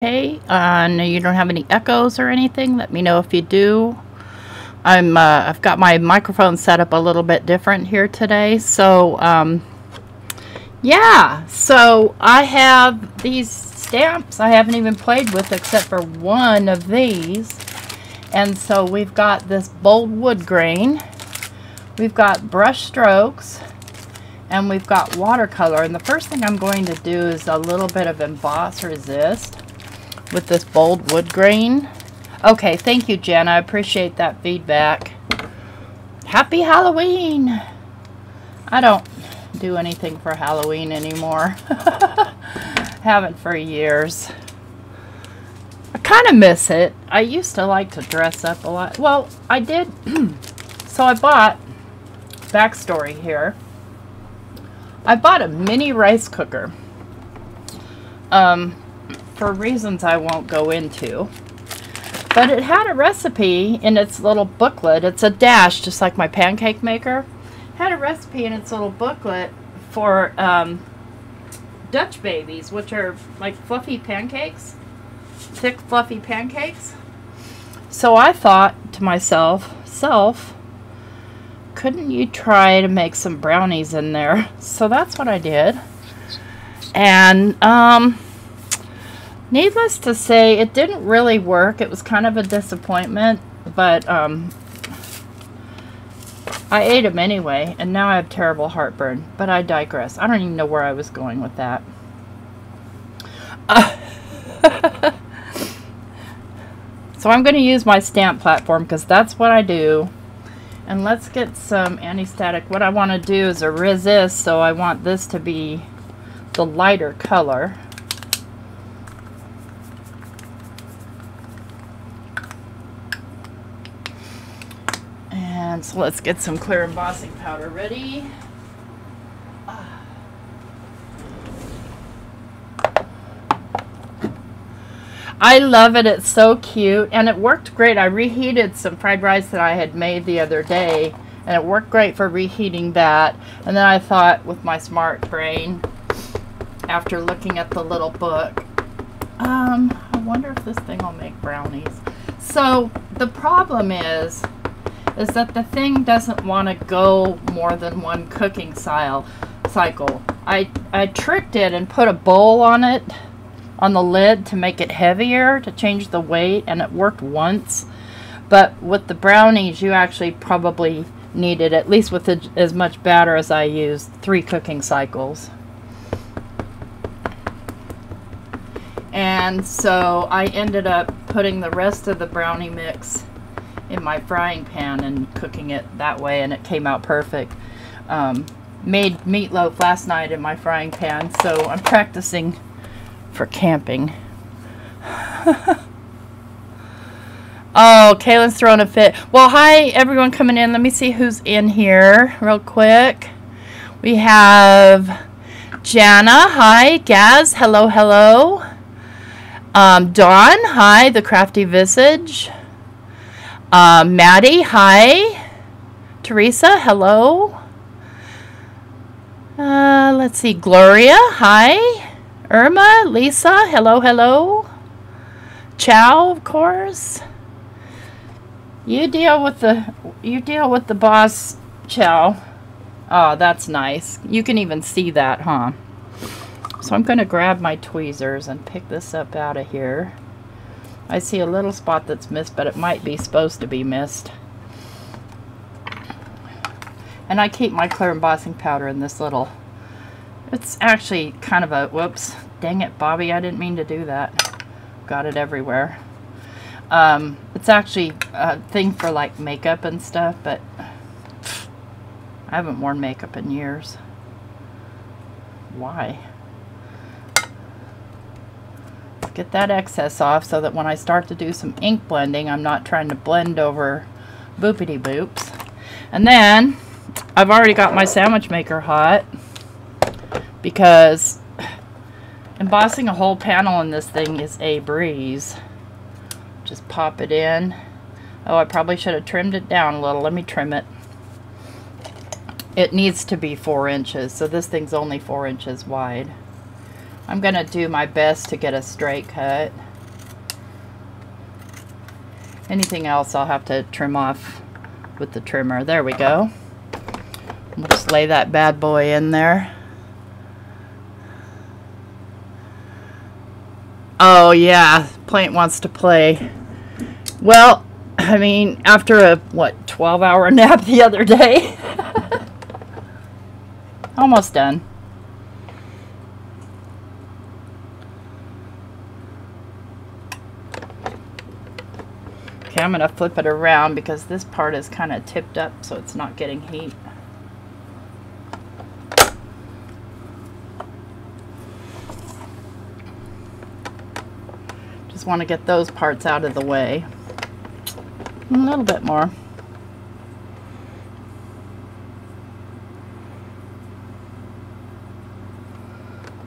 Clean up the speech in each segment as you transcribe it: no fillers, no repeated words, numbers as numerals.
Hey, no, you don't have any echoes or anything? Let me know if you do. I've got my microphone set up a little bit different here today. So, yeah. So I have these stamps I haven't even played with except for one of these. And so we've got this bold wood grain. We've got brush strokes. And we've got watercolor. And the first thing I'm going to do is a little bit of emboss resist with this bold wood grain. Okay, thank you, Jen. I appreciate that feedback. Happy Halloween! I don't do anything for Halloween anymore. Haven't for years. I kind of miss it. I used to like to dress up a lot. Well, I did. So I bought, backstory here, I bought a mini rice cooker. For reasons I won't go into. But it had a recipe in its little booklet. It's a dash, just like my pancake maker. It had a recipe in its little booklet for Dutch babies, which are like fluffy pancakes. Thick, fluffy pancakes. So I thought to myself, couldn't you try to make some brownies in there? So that's what I did. And, needless to say, it didn't really work. It was kind of a disappointment, but I ate them anyway, and now I have terrible heartburn. But I digress. I don't even know where I was going with that. So I'm going to use my stamp platform because that's what I do. And let's get some anti-static. What I want to do is a resist, so I want this to be the lighter color. And so let's get some clear embossing powder ready. I love it. It's so cute. And it worked great. I reheated some fried rice that I had made the other day. And it worked great for reheating that. And then I thought with my smart brain, after looking at the little book, I wonder if this thing will make brownies. So the problem is that the thing doesn't want to go more than one cooking cycle. I tricked it and put a bowl on it, on the lid, to make it heavier, to change the weight, and it worked once. But with the brownies, you actually probably needed, at least with as much batter as I used, 3 cooking cycles. And so I ended up putting the rest of the brownie mix in my frying pan and cooking it that way, and it came out perfect. Made meatloaf last night in my frying pan, so I'm practicing for camping. Oh, Kaylin's throwing a fit. Well, hi everyone coming in. Let me see who's in here real quick. We have Jana, hi. Gaz, hello, hello. Dawn, hi. The Crafty Visage. Maddie, hi. Teresa, hello. Let's see. Gloria, hi. Irma, Lisa, hello, hello. Chow, of course. You deal with the boss, Chow. Oh, that's nice. You can even see that, huh? So I'm going to grab my tweezers and pick this up out of here. I see a little spot that's missed, but it might be supposed to be missed. And I keep my clear embossing powder in this little, it's actually kind of a, whoops, dang it, Bobby, I didn't mean to do that. Got it everywhere. It's actually a thing for like makeup and stuff, but I haven't worn makeup in years. Why? Get that excess off so that when I start to do some ink blending, I'm not trying to blend over boopity boops. And then I've already got my sandwich maker hot because embossing a whole panel in this thing is a breeze. Just pop it in. Oh, I probably should have trimmed it down a little. Let me trim it. It needs to be 4 inches, so this thing's only 4 inches wide. I'm going to do my best to get a straight cut. Anything else I'll have to trim off with the trimmer. There we go. We'll just lay that bad boy in there. Oh yeah, Plant wants to play. Well, I mean, after a, what, 12-hour nap the other day? Almost done. Okay, I'm going to flip it around because this part is kind of tipped up so it's not getting heat. Just want to get those parts out of the way. A little bit more.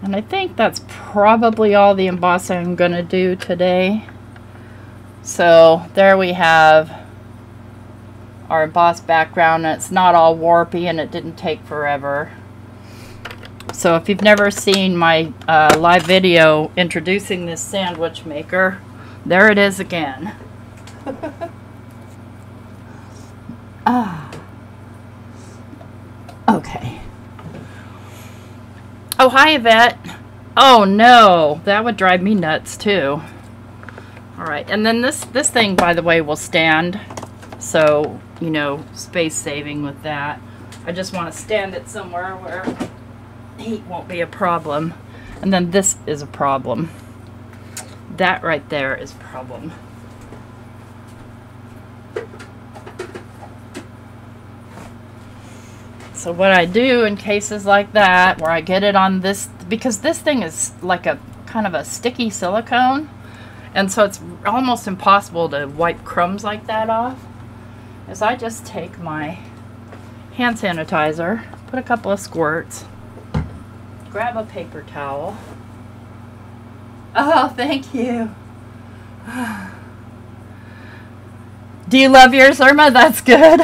And I think that's probably all the embossing I'm going to do today. So there we have our embossed background, and it's not all warpy and it didn't take forever. So if you've never seen my live video introducing this sandwich maker, there it is again. Okay. Oh, hi Yvette. Oh no, that would drive me nuts too. Alright, and then this thing, by the way, will stand. So, you know, space saving with that. I just want to stand it somewhere where heat won't be a problem. And then this is a problem. That right there is a problem. So what I do in cases like that, where I get it on this, because this thing is like a kind of a sticky silicone, and so it's almost impossible to wipe crumbs like that off, is I just take my hand sanitizer, put a couple of squirts, grab a paper towel. Oh, thank you. Do you love yours, Irma? That's good.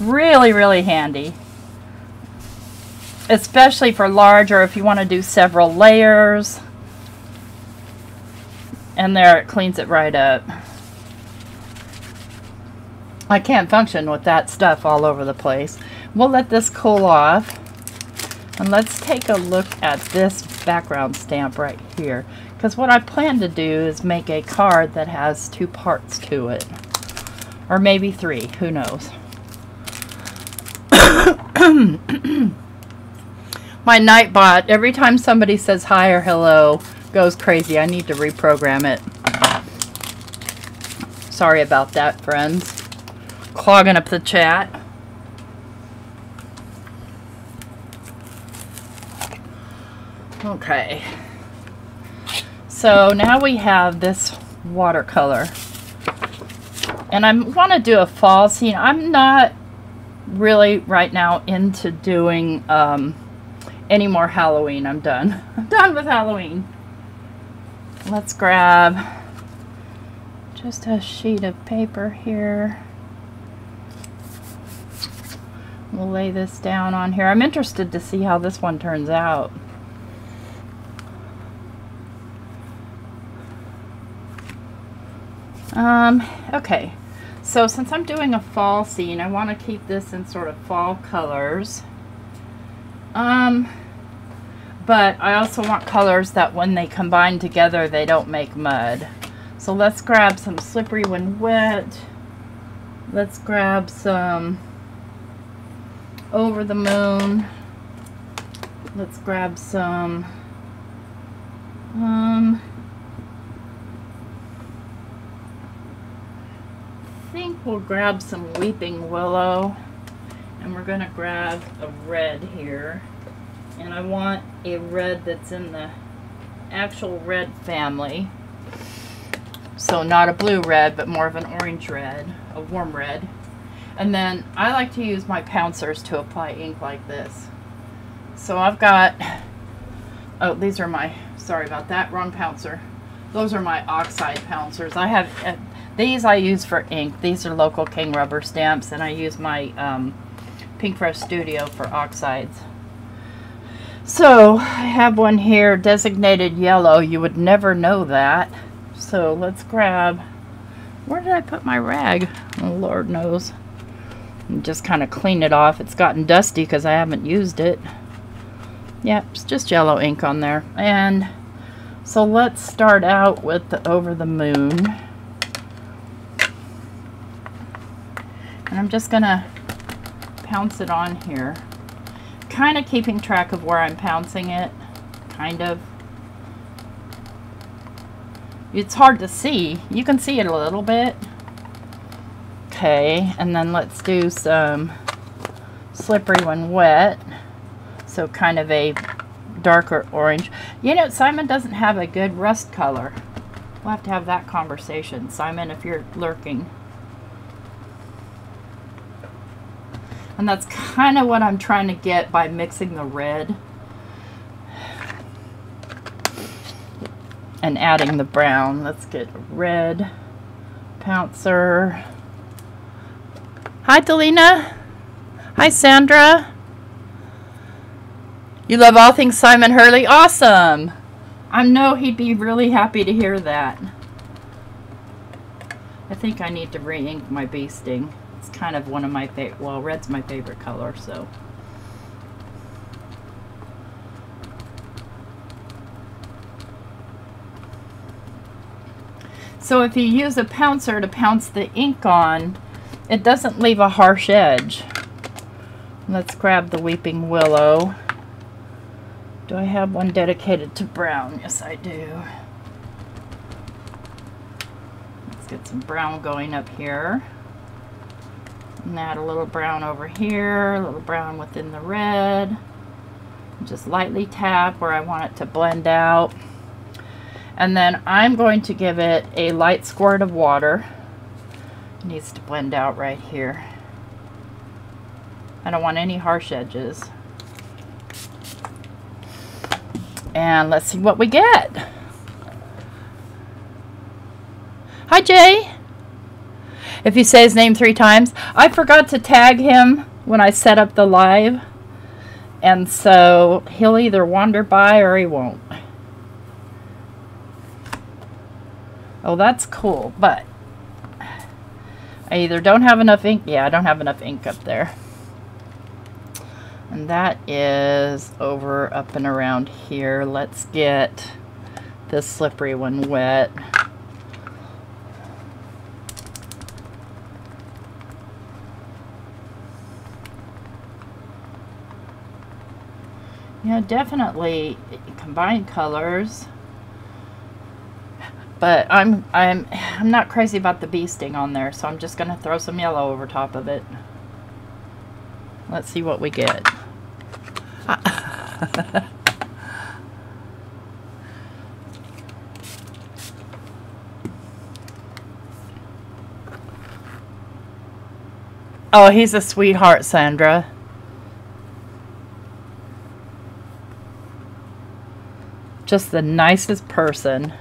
Really, really handy. Especially for large, or if you want to do several layers. And there, it cleans it right up. I can't function with that stuff all over the place. We'll let this cool off. And let's take a look at this background stamp right here. Because what I plan to do is make a card that has 2 parts to it. Or maybe 3, who knows. My Nightbot, every time somebody says hi or hello, goes crazy. I need to reprogram it. Sorry about that, friends. Clogging up the chat. Okay. So now we have this watercolor. And I want to do a fall scene. I'm not really right now into doing any more Halloween. I'm done. I'm done with Halloween. Let's grab just a sheet of paper here. We'll lay this down on here. I'm interested to see how this one turns out. Okay. So since I'm doing a fall scene, I want to keep this in sort of fall colors. But I also want colors that when they combine together, they don't make mud. So let's grab some Slippery When Wet. Let's grab some Over the Moon. Let's grab some I think we'll grab some Weeping Willow, and we're going to grab a red here, and I want a red that's in the actual red family, so not a blue red but more of an orange red, a warm red. And then I like to use my pouncers to apply ink like this. So I've got, oh, these are my, sorry about that, wrong pouncer. Those are my oxide pouncers. I have these I use for ink. These are Local King rubber stamps, and I use my Pink Fresh Studio for oxides. So I have one here designated yellow. You would never know that. So let's grab Where did I put my rag? Oh, Lord knows. And just kind of clean it off. It's gotten dusty because I haven't used it. Yeah, it's just yellow ink on there. And so let's start out with the Over the Moon. And I'm just going to pounce it on here. Kind of keeping track of where I'm pouncing it. Kind of. It's hard to see. You can see it a little bit. Okay, and then let's do some slippery when wet. So kind of a darker orange. You know, Simon doesn't have a good rust color. We'll have to have that conversation. Simon, if you're lurking. And that's kind of what I'm trying to get by mixing the red and adding the brown. Let's get red pouncer. Hi, Delina. Hi, Sandra. You love all things Simon Hurley? Awesome. I know he'd be really happy to hear that. I think I need to re-ink my bee sting. It's kind of one of my favorite, well, red's my favorite color, so. So if you use a pouncer to pounce the ink on, it doesn't leave a harsh edge. Let's grab the Weeping Willow. Do I have one dedicated to brown? Yes, I do. Let's get some brown going up here. And add a little brown over here, a little brown within the red. Just lightly tap where I want it to blend out. And then I'm going to give it a light squirt of water. It needs to blend out right here. I don't want any harsh edges. And let's see what we get. Hi, Jay. If you say his name 3 times, I forgot to tag him when I set up the live. And so he'll either wander by or he won't. Oh, that's cool, but I either don't have enough ink. Yeah, I don't have enough ink up there. And that is over, up and around here. Let's get this slippery one wet. Yeah, definitely combine colors. But I'm not crazy about the bee sting on there, so I'm just going to throw some yellow over top of it. Let's see what we get. Oh, he's a sweetheart, Sandra. Just the nicest person.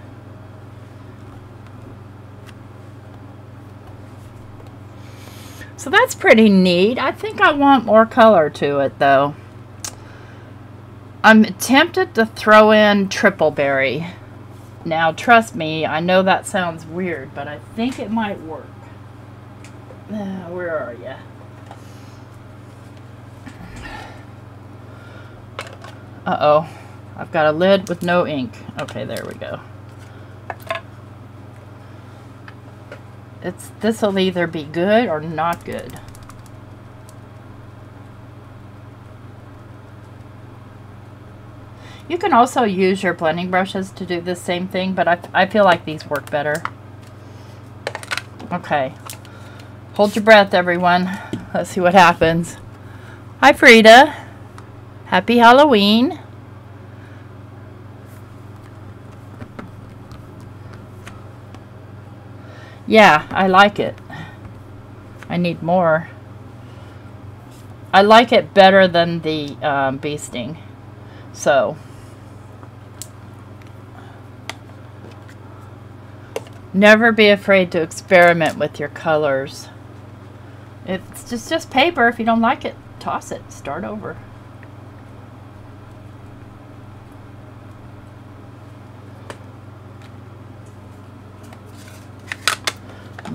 So that's pretty neat. I think I want more color to it, though. I'm tempted to throw in triple berry. Now, trust me, I know that sounds weird, but I think it might work. Where are you? Uh-oh. I've got a lid with no ink. Okay, there we go. This'll either be good or not good. You can also use your blending brushes to do the same thing, but I feel like these work better. Okay. Hold your breath, everyone. Let's see what happens. Hi, Frida. Happy Halloween. Yeah, I like it. I need more. I like it better than the bee sting. So, never be afraid to experiment with your colors. It's just paper. If you don't like it, toss it. Start over.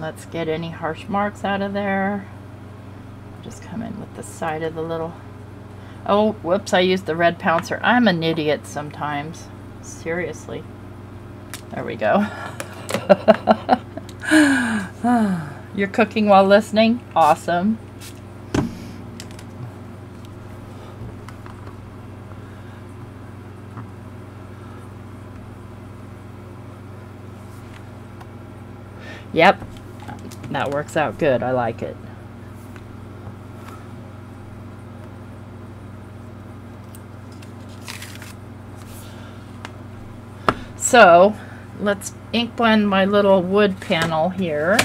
Let's get any harsh marks out of there. Just come in with the side of the little... Oh, whoops, I used the red pouncer. I'm an idiot sometimes. Seriously. There we go. You're cooking while listening? Awesome. Yep, that works out good. I like it. So let's ink blend my little wood panel here,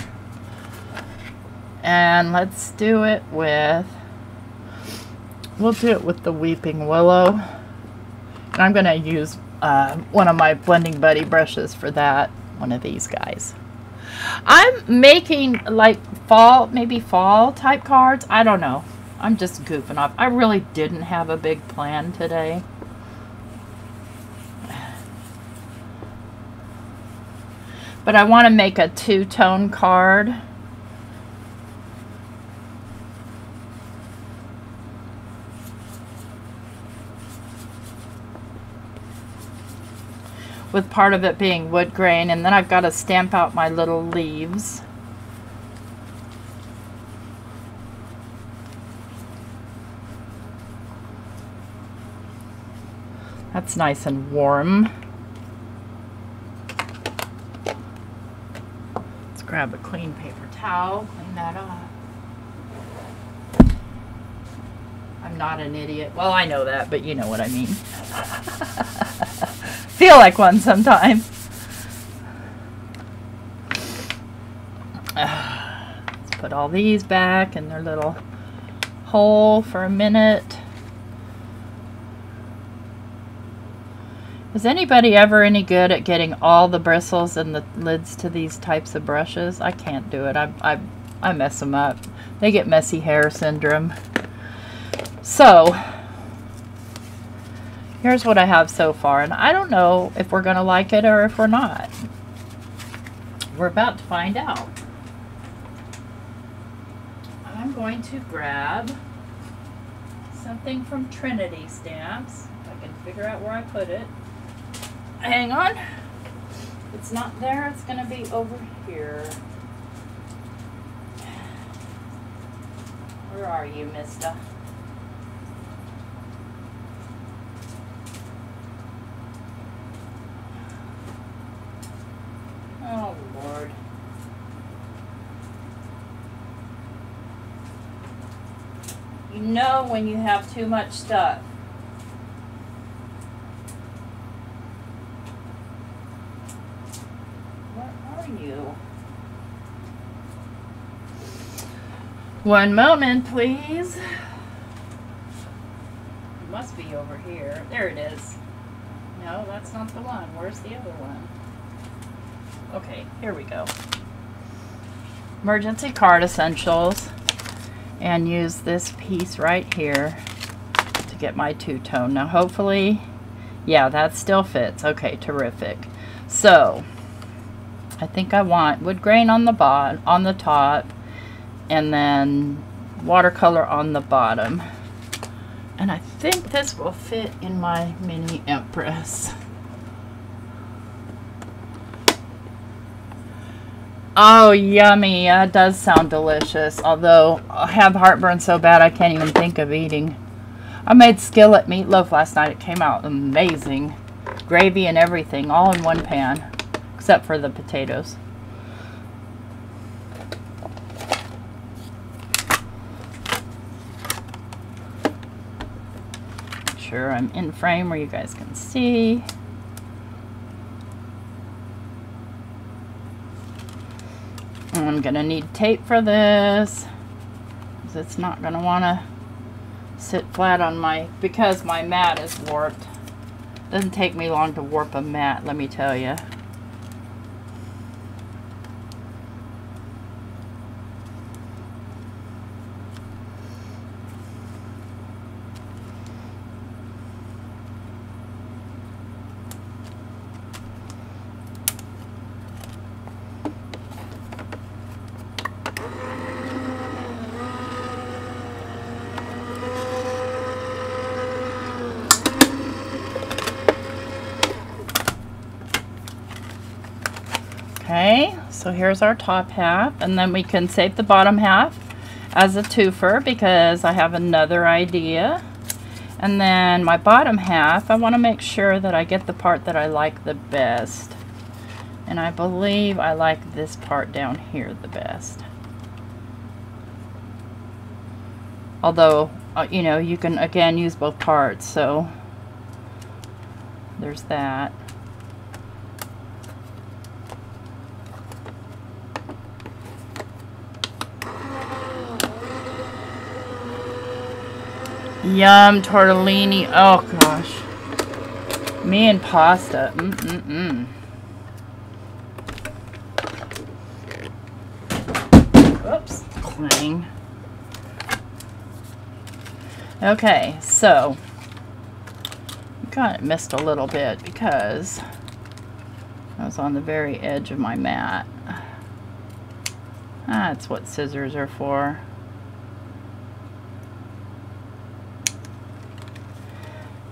and let's do it with, we'll do it with the Weeping Willow, and I'm going to use one of my Blending Buddy brushes for that, one of these guys. I'm making like fall, maybe fall type cards. I don't know. I'm just goofing off. I really didn't have a big plan today. But I want to make a two-tone card. With part of it being wood grain, and then I've got to stamp out my little leaves. That's nice and warm. Grab a clean paper towel, clean that up. I'm not an idiot. Well, I know that, but you know what I mean. Feel like one sometimes. Let's put all these back in their little hole for a minute. Is anybody ever any good at getting all the bristles and the lids to these types of brushes? I can't do it. I mess them up. They get messy hair syndrome. So, here's what I have so far. And I don't know if we're going to like it or if we're not. We're about to find out. I'm going to grab something from Trinity Stamps. If I can figure out where I put it. Hang on. If it's not there, it's going to be over here. Where are you, mister? Oh, Lord. You know when you have too much stuff. You. One moment, please. It must be over here. There it is. No, that's not the one. Where's the other one? Okay, here we go. Emergency Card Essentials. And use this piece right here to get my two-tone. Now, hopefully, yeah, that still fits. Okay, terrific. So, I think I want wood grain on the on the top, and then watercolor on the bottom. And I think this will fit in my mini Empress. Oh, yummy. That does sound delicious. Although I have heartburn so bad I can't even think of eating. I made skillet meatloaf last night. It came out amazing. Gravy and everything all in one pan. Except for the potatoes. Make sure I'm in frame where you guys can see. And I'm going to need tape for this, because it's not going to want to sit flat on my, because my mat is warped. Doesn't take me long to warp a mat, let me tell you. Okay, so here's our top half, and then we can save the bottom half as a twofer because I have another idea. And then my bottom half, I want to make sure that I get the part that I like the best. And I believe I like this part down here the best. Although, you know, you can again use both parts, so there's that. Yum, tortellini. Oh gosh. Me and pasta. Oops. Clang. Okay, so I kind of missed a little bit because I was on the very edge of my mat. That's what scissors are for.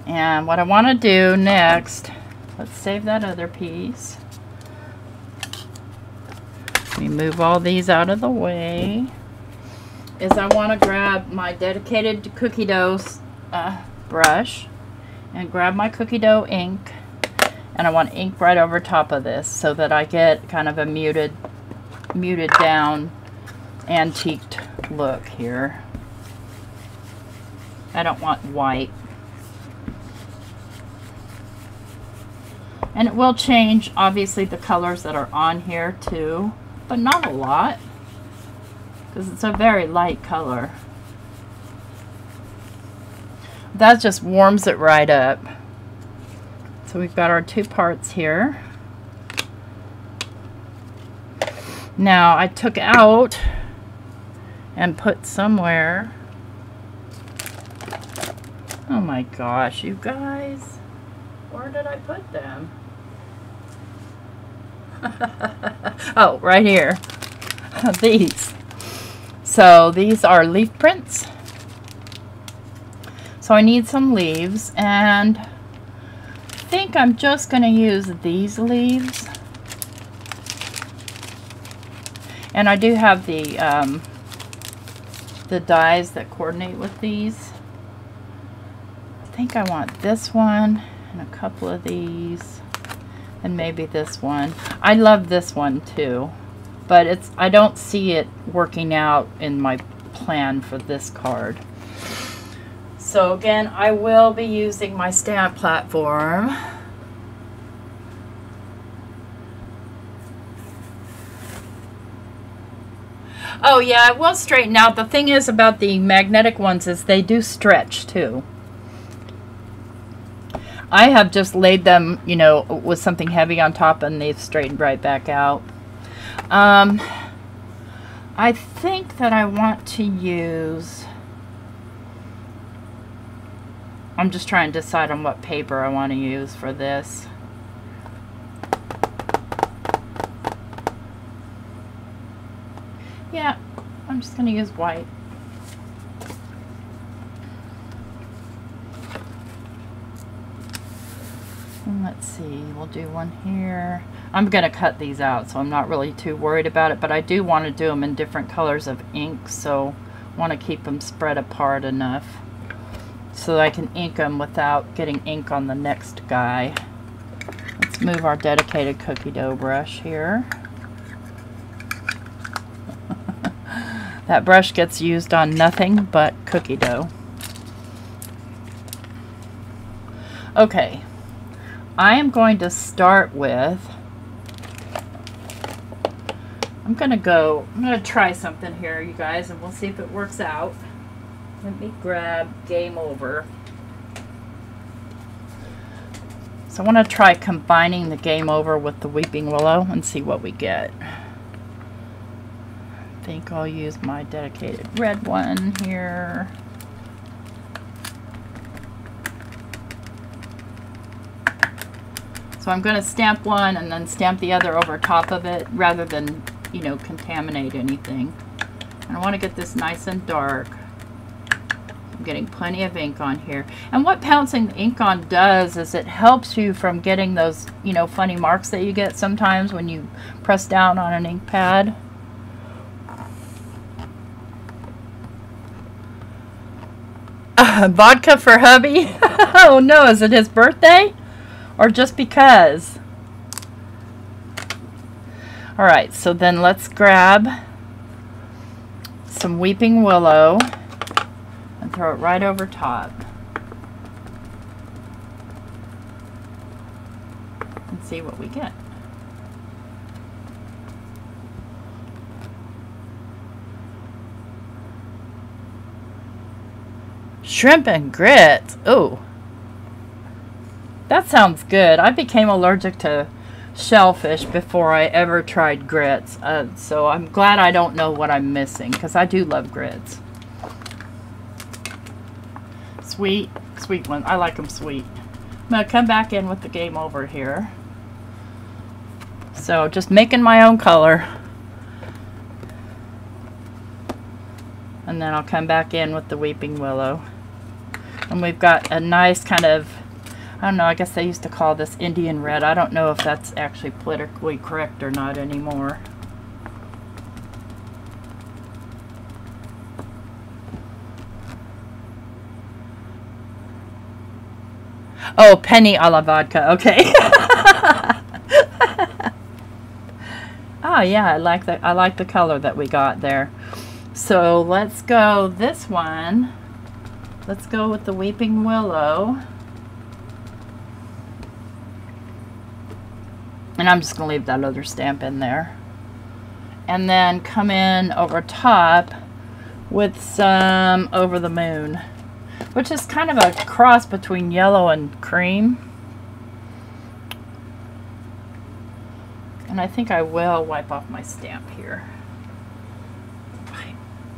And what I want to do next, let's save that other piece. Let me move all these out of the way. Is I want to grab my dedicated cookie dough brush and grab my cookie dough ink, and I want ink right over top of this so that I get kind of a muted down antiqued look here. I don't want white. And it will change, obviously, the colors that are on here too, but not a lot, because it's a very light color. That just warms it right up. So we've got our two parts here. Now I took out and put somewhere. Oh my gosh, you guys. Where did I put them? Oh, right here. These. So these are leaf prints. So I need some leaves, and I think I'm just going to use these leaves. And I do have the dies that coordinate with these. I think I want this one and a couple of these, and maybe this one. I love this one too, but I don't see it working out in my plan for this card. So again, I will be using my stamp platform. Oh yeah, it will straighten out. The thing is about the magnetic ones is they do stretch too. I have just laid them, you know, with something heavy on top, and they've straightened right back out. I think that I want to use... I'm just trying to decide on what paper I want to use for this. Yeah, I'm just going to use white. And let's see, we'll do one here. I'm going to cut these out, so I'm not really too worried about it, but I do want to do them in different colors of ink, so I want to keep them spread apart enough so that I can ink them without getting ink on the next guy. Let's move our dedicated cookie dough brush here. That brush gets used on nothing but cookie dough. Okay, I am going to start with, I'm going to try something here, you guys, and we'll see if it works out. Let me grab Game Over. So I want to try combining the Game Over with the Weeping Willow and see what we get. I think I'll use my dedicated red one here. So I'm going to stamp one and then stamp the other over top of it rather than, you know, contaminate anything. And I want to get this nice and dark. I'm getting plenty of ink on here. And what pouncing the ink on does is it helps you from getting those, you know, funny marks that you get sometimes when you press down on an ink pad. Vodka for hubby? Oh no, is it his birthday? Or just because? Alright, so then let's grab some Weeping Willow and throw it right over top. And see what we get. Shrimp and grits. Oh, that sounds good. I became allergic to shellfish before I ever tried grits. So I'm glad I don't know what I'm missing, because I do love grits. Sweet one. I like them sweet. I'm going to come back in with the game over here. So just making my own color. And then I'll come back in with the Weeping Willow. And we've got a nice kind of, I don't know, I guess they used to call this Indian red. I don't know if that's actually politically correct or not anymore. Oh, penny a la vodka. Okay. Oh yeah, I like the color that we got there. So let's go this one. Let's go with the Weeping Willow. And I'm just going to leave that other stamp in there. And then come in over top with some Over the Moon, which is kind of a cross between yellow and cream. And I think I will wipe off my stamp here.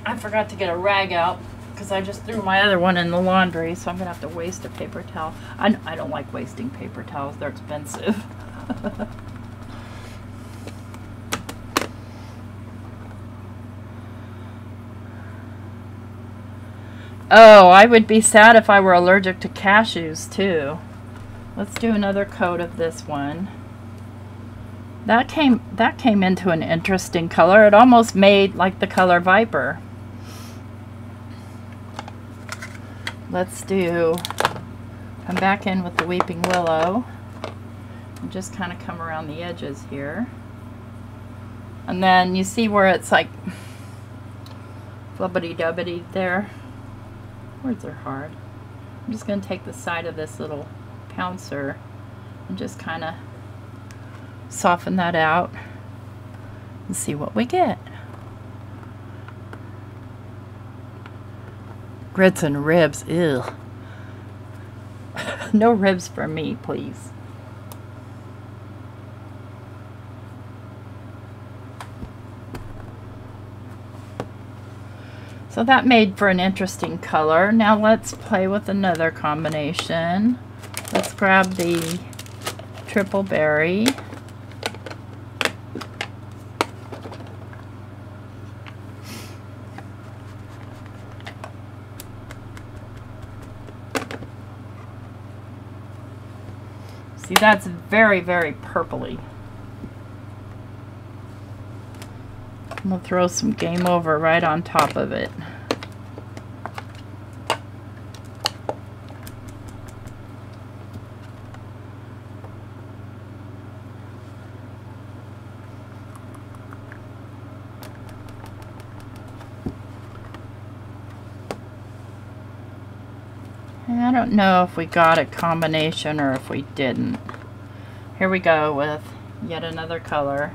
I forgot to get a rag out because I just threw my other one in the laundry, so I'm going to have to waste a paper towel. I don't like wasting paper towels. They're expensive. Oh, I would be sad if I were allergic to cashews too. Let's do another coat of this one. That came into an interesting color. It almost made like the color Viper. Let's come back in with the Weeping Willow and just kind of come around the edges here. And then you see where it's like flubbity-dubbity there. Words are hard. I'm just going to take the side of this little pouncer and just kind of soften that out and see what we get. Grits and ribs, ew. No ribs for me, please. So that made for an interesting color. Now let's play with another combination. Let's grab the Triple Berry. See, that's very, very purpley. I'm going to throw some Game Over right on top of it. I don't know if we got a combination or if we didn't. Here we go with yet another color.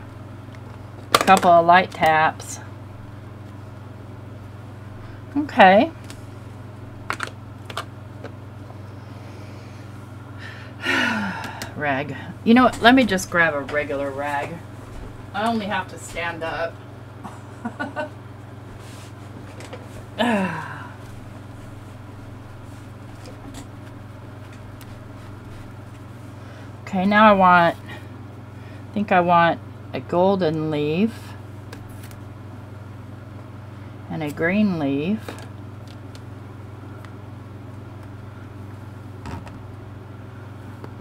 A couple of light taps. Okay. Rag. You know what? Let me just grab a regular rag. I only have to stand up. Okay, now I think I want a golden leaf and a green leaf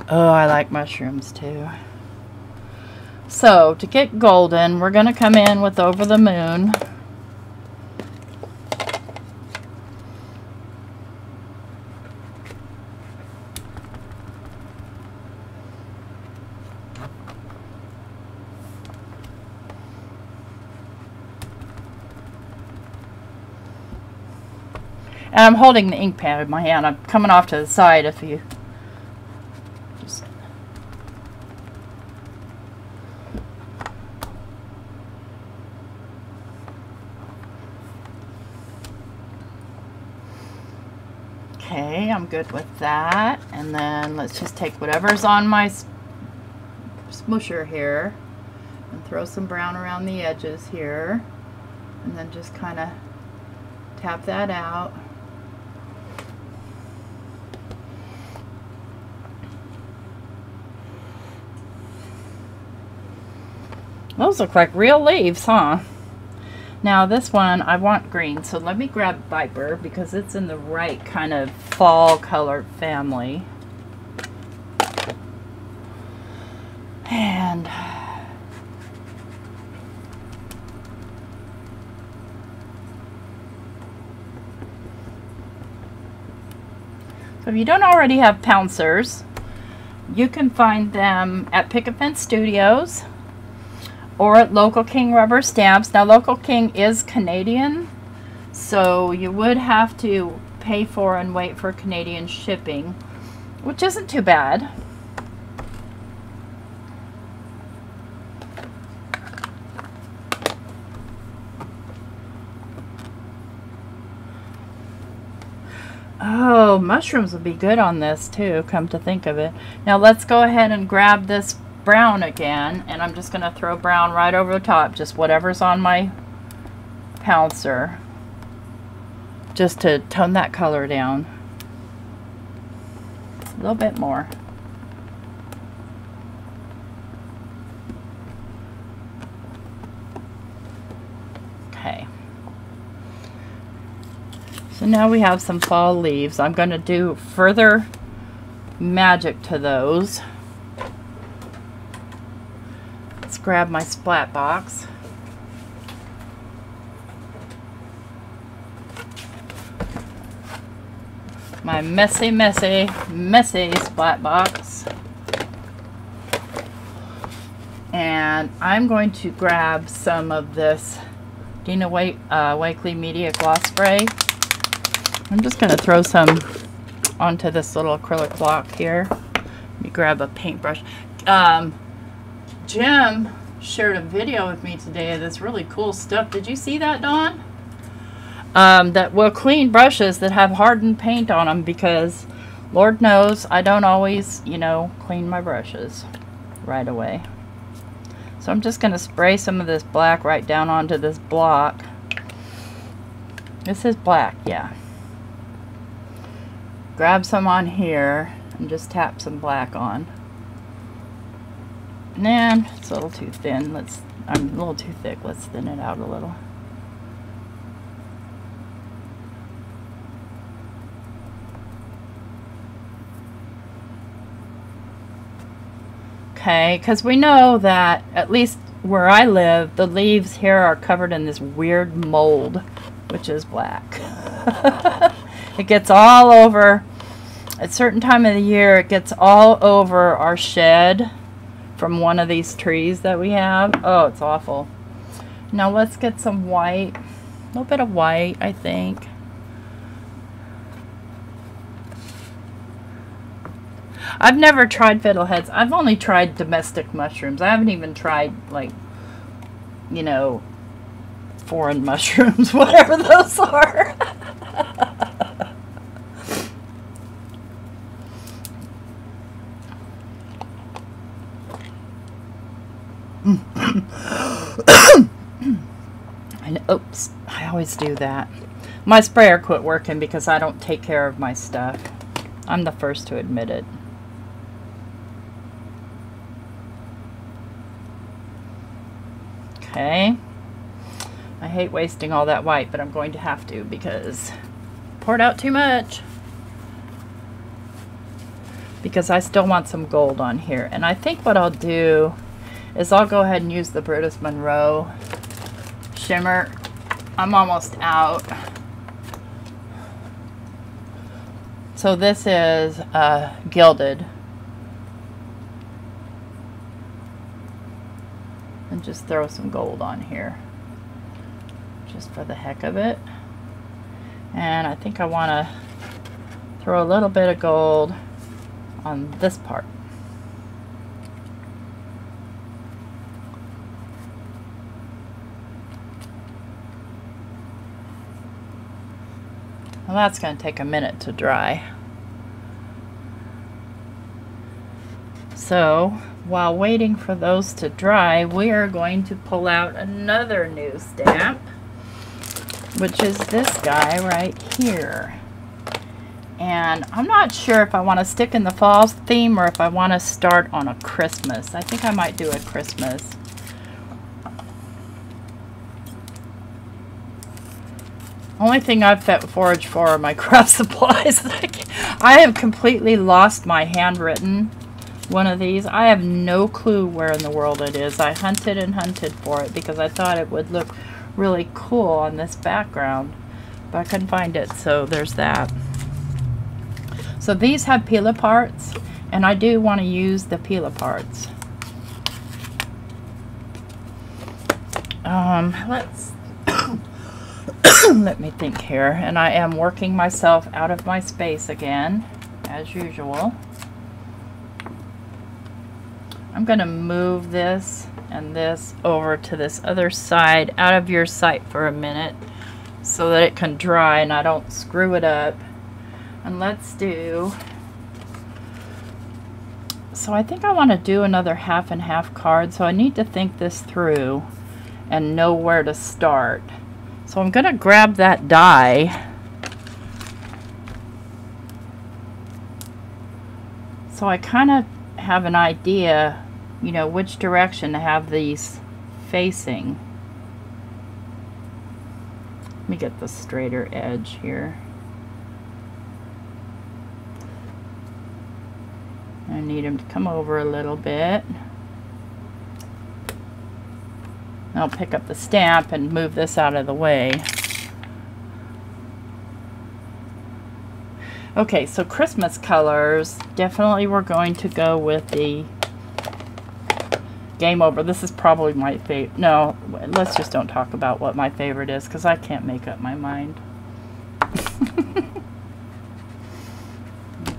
Oh, I like mushrooms too. So, to get golden, we're going to come in with Over the Moon. And I'm holding the ink pad in my hand. I'm coming off to the side if you just... Okay, I'm good with that. And then let's just take whatever's on my smoosher here and throw some brown around the edges here. And then just kind of tap that out. Those look like real leaves, huh? Now this one, I want green, so let me grab Viper because it's in the right kind of fall color family. And so if you don't already have pouncers, you can find them at Picket Studios or at Local King Rubber Stamps. Now Local King is Canadian, so you would have to pay for and wait for Canadian shipping, which isn't too bad. Oh, mushrooms would be good on this too, come to think of it. Now let's go ahead and grab this brown again, and I'm just going to throw brown right over the top, just whatever's on my pouncer, just to tone that color down a little bit more. Okay, so now we have some fall leaves. I'm going to do further magic to those. Let's grab my splat box. My messy splat box. And I'm going to grab some of this Dina Wakley Media Gloss Spray. I'm just going to throw some onto this little acrylic block here. Let me grab a paintbrush. Jim shared a video with me today of this really cool stuff. Did you see that, Dawn? That will clean brushes that have hardened paint on them, because Lord knows I don't always, you know, clean my brushes right away. So I'm just going to spray some of this black right down onto this block. This is black, yeah. Grab some on here and just tap some black on. Nah, it's a little too thin. I'm a little too thick. Let's thin it out a little. Okay, because we know that, at least where I live, the leaves here are covered in this weird mold, which is black. It gets all over, at a certain time of the year, it gets all over our shed from one of these trees that we have. Oh, it's awful. Now let's get some white. A little bit of white, I think. I've never tried fiddleheads. I've only tried domestic mushrooms. I haven't even tried, like, you know, foreign mushrooms, whatever those are. And oops, I always do that. My sprayer quit working because I don't take care of my stuff. I'm the first to admit it. Okay. I hate wasting all that white, but I'm going to have to because I poured out too much. because I still want some gold on here. And I think what I'll do is I'll go ahead and use the Brutus Monroe shimmer. I'm almost out. So this is gilded. And just throw some gold on here, just for the heck of it. And I think I want to throw a little bit of gold on this part. Well, that's going to take a minute to dry. So, while waiting for those to dry, we are going to pull out another new stamp, which is this guy right here. And I'm not sure if I want to stick in the fall theme or if I want to start on a Christmas. I think I might do a Christmas. Only thing I've foraged for are my craft supplies. I have completely lost my handwritten one of these. I have no clue where in the world it is. I hunted and hunted for it because I thought it would look really cool on this background, but I couldn't find it, so there's that. So these have peel aparts, and I do want to use the peel aparts. Let's let me think here. And I am working myself out of my space again, as usual. I'm going to move this and this over to this other side out of your sight for a minute so that it can dry and I don't screw it up. And let's do, so I think I want to do another half and half card, so I need to think this through and know where to start. So I'm going to grab that die. So I kind of have an idea, you know, which direction to have these facing. Let me get the straighter edge here. I need him to come over a little bit. I'll pick up the stamp and move this out of the way. Okay, so Christmas colors, definitely we're going to go with the Game Over. This is probably my favorite. No, let's just don't talk about what my favorite is because I can't make up my mind.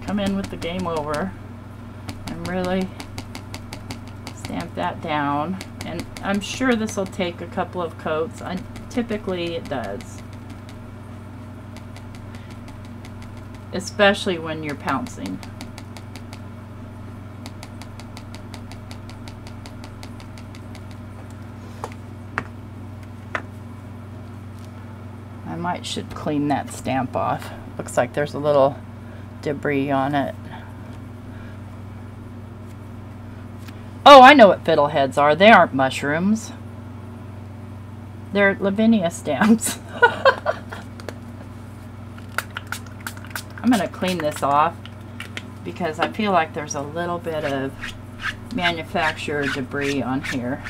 Come in with the Game Over and really stamp that down. And I'm sure this will take a couple of coats. Typically it does. Especially when you're pouncing. I should clean that stamp off. Looks like there's a little debris on it. Oh, I know what fiddleheads are. They aren't mushrooms. They're Lavinia stamps. I'm going to clean this off because I feel like there's a little bit of manufacturer debris on here.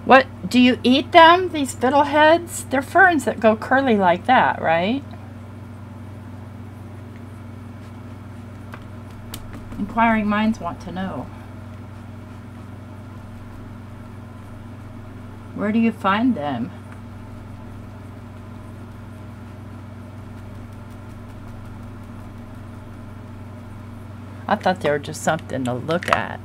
What, do you eat them, these fiddleheads? They're ferns that go curly like that, right? Inquiring minds want to know. Where do you find them? I thought they were just something to look at.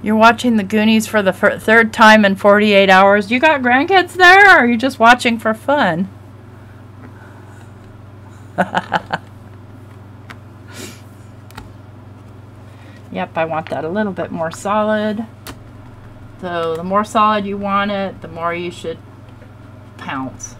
You're watching the Goonies for the third time in 48 hours. You got grandkids there, or are you just watching for fun? Yep, I want that a little bit more solid. So the more solid you want it, the more you should pounce.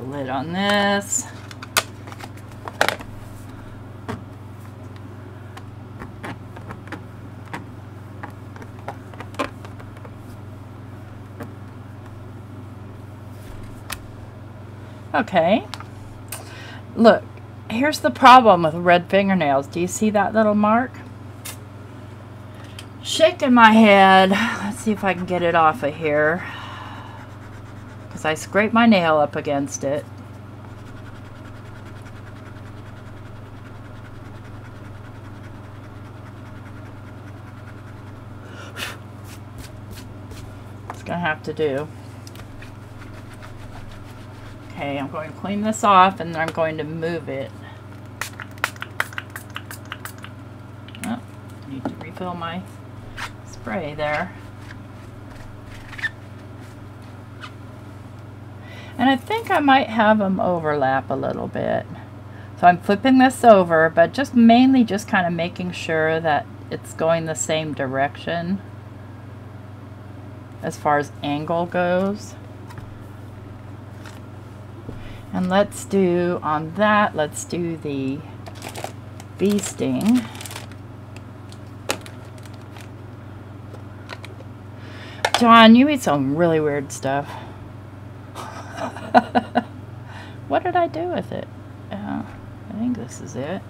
the lid on this. Okay, look, here's the problem with red fingernails. Do you see that little mark? Shaking my head. Let's see if I can get it off of here, because I scraped my nail up against it. It's gonna have to do. Okay, I'm going to clean this off and then I'm going to move it. Oh, I need to refill my spray there. And I think I might have them overlap a little bit. So I'm flipping this over, but just mainly just kind of making sure that it's going the same direction as far as angle goes. And let's do, on that, let's do the bee sting. John, you eat some really weird stuff. What did I do with it? I think this is it.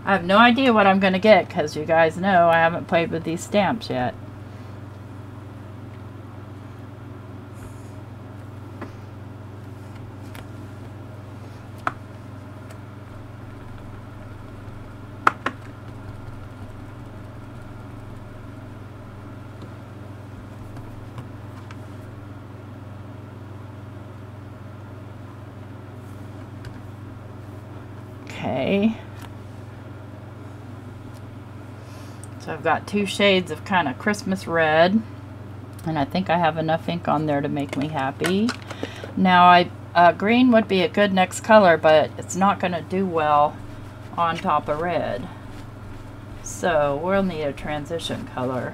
I have no idea what I'm going to get, because you guys know I haven't played with these stamps yet. Okay. So I've got two shades of kind of Christmas red, and I think I have enough ink on there to make me happy. Now green would be a good next color, but it's not going to do well on top of red. So we'll need a transition color.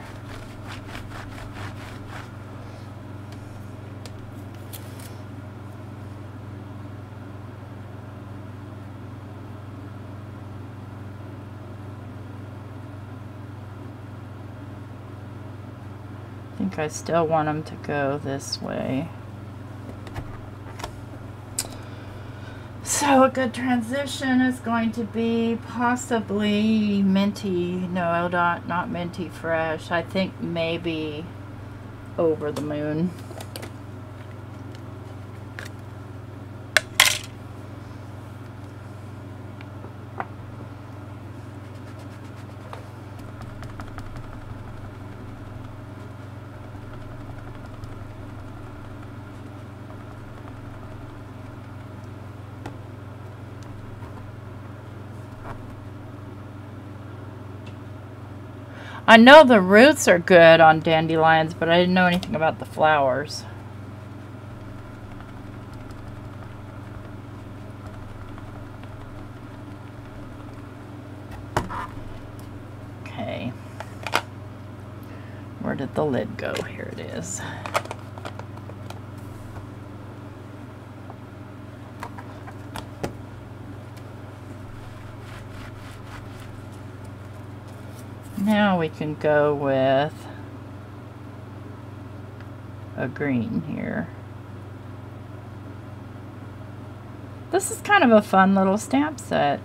I think I still want them to go this way. So a good transition is going to be possibly minty, no, not minty fresh. I think maybe over the moon. I know the roots are good on dandelions, but I didn't know anything about the flowers. Okay. Where did the lid go? Here it is. Now we can go with a green here. This is kind of a fun little stamp set.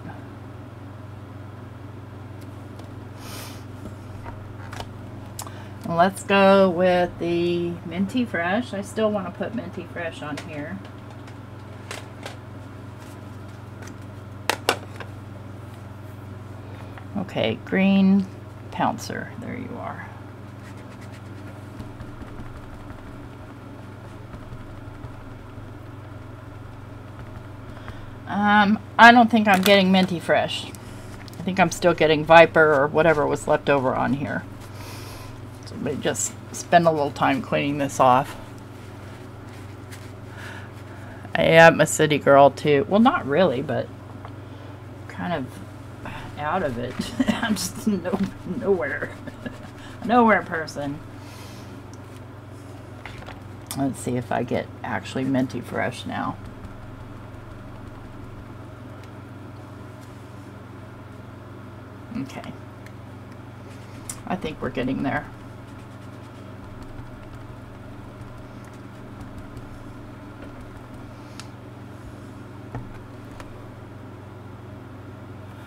Let's go with the Minty Fresh. I still want to put Minty Fresh on here. Okay, green Pouncer, there you are. I don't think I'm getting Minty Fresh. I think I'm still getting Viper or whatever was left over on here. So let me just spend a little time cleaning this off. I am a city girl too. Well, not really, but kind of out of it. I'm just nowhere. Nowhere person. Let's see if I get actually minty fresh now. Okay. I think we're getting there.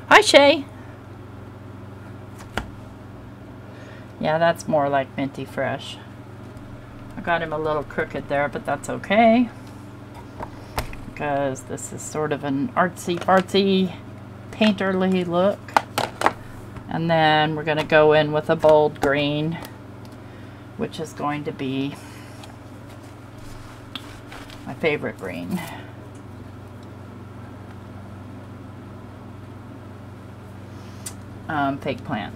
Hi, Shay. Yeah, that's more like minty fresh. I got him a little crooked there, but that's okay, because this is sort of an artsy fartsy painterly look. And then we're going to go in with a bold green, which is going to be my favorite green. Fake plant.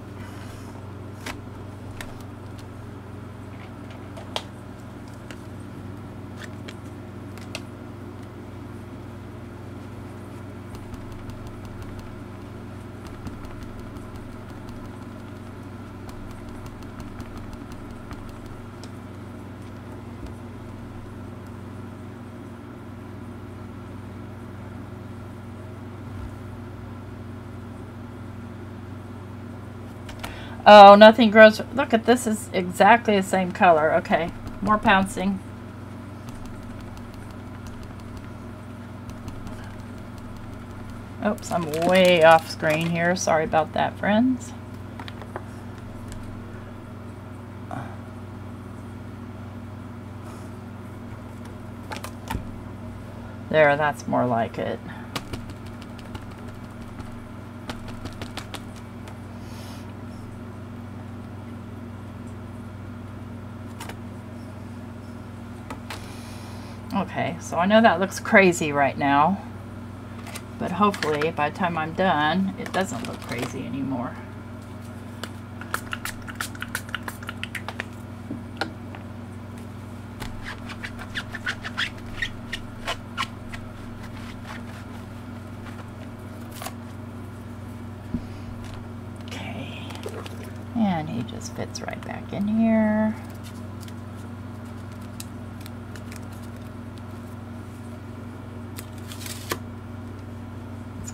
Oh, nothing grows. Look at this, is exactly the same color. Okay, more pouncing. Oops, I'm way off screen here. Sorry about that, friends. There, that's more like it. Okay, so I know that looks crazy right now, but hopefully by the time I'm done, it doesn't look crazy anymore. Okay, and he just fits right back in here.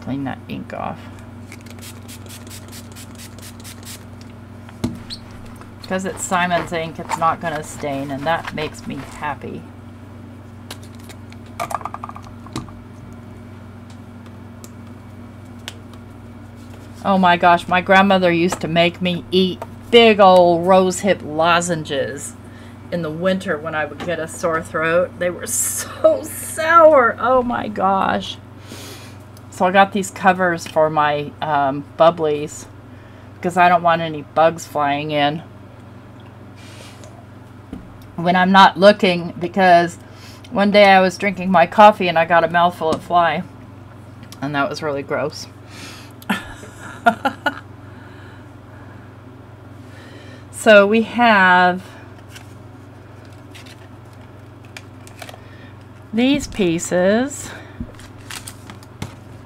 Clean that ink off. Because it's Simon's ink, it's not going to stain, and that makes me happy. Oh my gosh, my grandmother used to make me eat big old rosehip lozenges in the winter when I would get a sore throat. They were so sour. Oh my gosh. So I got these covers for my bubblies because I don't want any bugs flying in when I'm not looking, because one day I was drinking my coffee and I got a mouthful of fly, and that was really gross. So we have these pieces.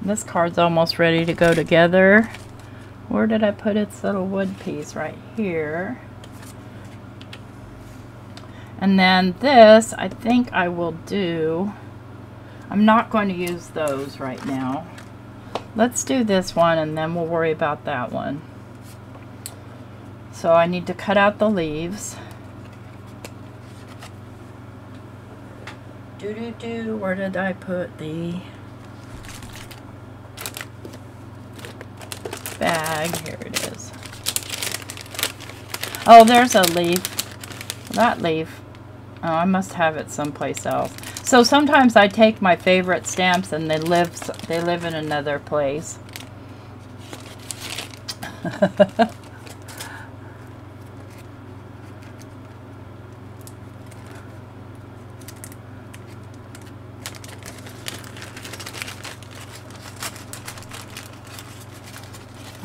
This card's almost ready to go together. Where did I put its little wood piece? Right here. And then this, I think I will do, I'm not going to use those right now. Let's do this one and then we'll worry about that one. So I need to cut out the leaves. Where did I put the bag? Here it is. Oh, there's a leaf. That leaf. Oh, I must have it someplace else. So sometimes I take my favorite stamps and they live in another place.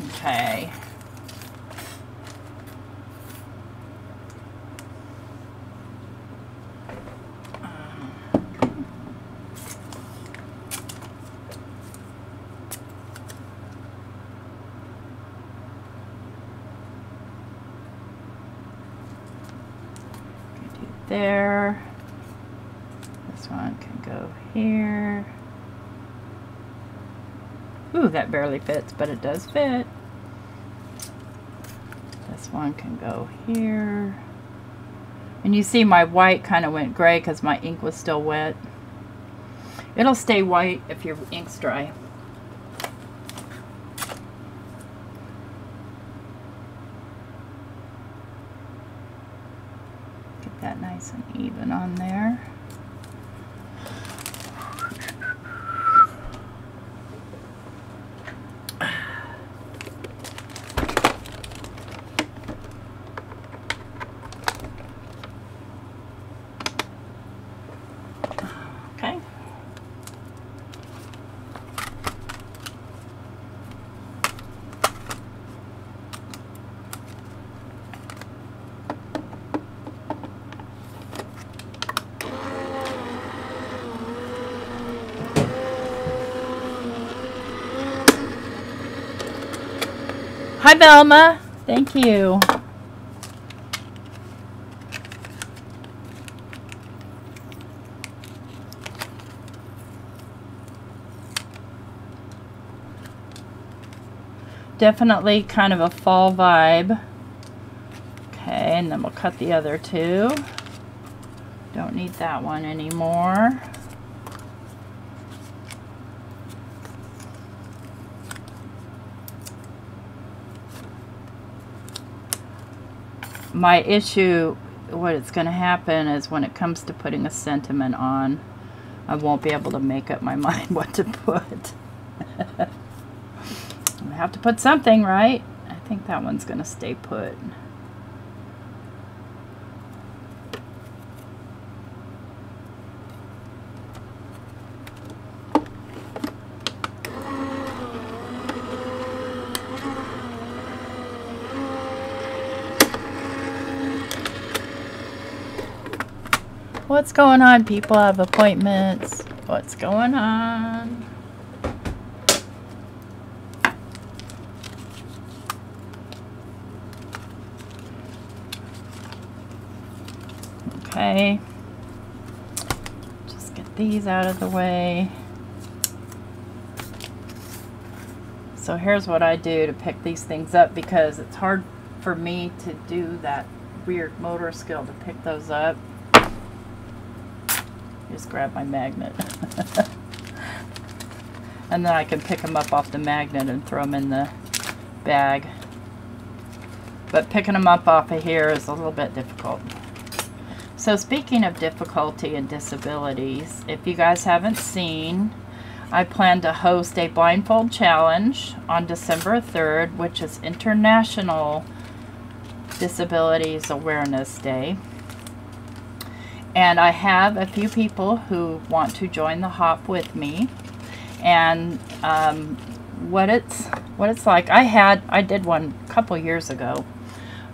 Okay. there. This one can go here. Ooh, that barely fits, but it does fit. This one can go here. And you see my white kind of went gray because my ink was still wet. It'll stay white if your ink's dry. Get that nice and even on there. Okay. Hi, Velma. Thank you. Definitely kind of a fall vibe. Okay, and then we'll cut the other two. Don't need that one anymore. My issue, what it's going to happen is when it comes to putting a sentiment on, I won't be able to make up my mind what to put. I have to put something, right? I think that one's going to stay put. What's going on, people? I have appointments. What's going on? Okay. Just get these out of the way. So here's what I do to pick these things up, because it's hard for me to do that weird motor skill to pick those up. Just grab my magnet. And then I can pick them up off the magnet and throw them in the bag. But picking them up off of here is a little bit difficult. So speaking of difficulty and disabilities, if you guys haven't seen, I plan to host a blindfold challenge on December 3rd, which is International Disabilities Awareness Day. And I have a few people who want to join the hop with me. And what it's like, I did one a couple years ago.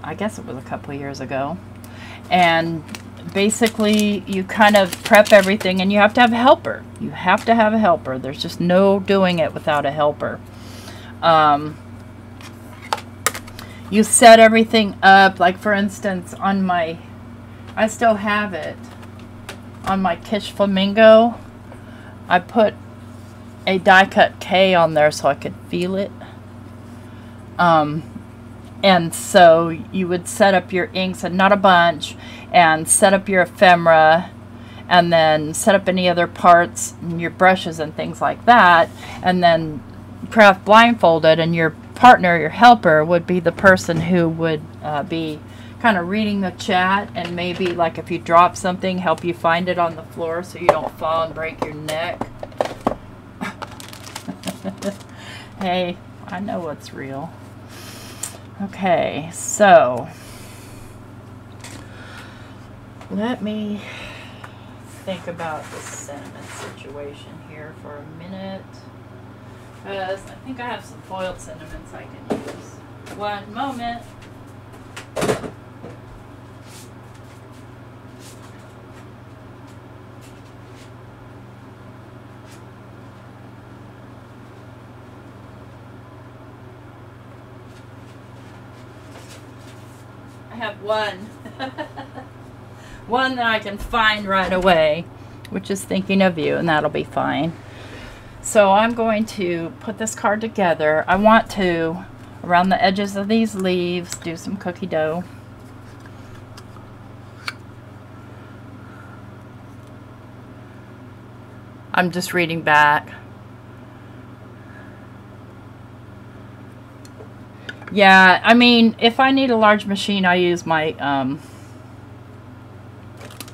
I guess it was a couple years ago. And basically you kind of prep everything, and you have to have a helper. You have to have a helper. There's just no doing it without a helper. You set everything up, like for instance on my, I still have it, on my Kish Flamingo, I put a die cut K on there so I could feel it. And so you would set up your inks, and not a bunch, and set up your ephemera, and then set up any other parts, and your brushes and things like that, and then craft blindfolded, and your partner, your helper, would be the person who would be kind of reading the chat, and maybe like if you drop something, help you find it on the floor so you don't fall and break your neck. Hey, I know what's real. Okay, so let me think about the sentiment situation here for a minute, because I think I have some foiled sentiments I can use. One moment. I have one. One that I can find right away, which is Thinking of You, and that'll be fine. So I'm going to put this card together. I want to, around the edges of these leaves, do some cookie dough. I'm just reading back. Yeah, I mean, if I need a large machine, I use my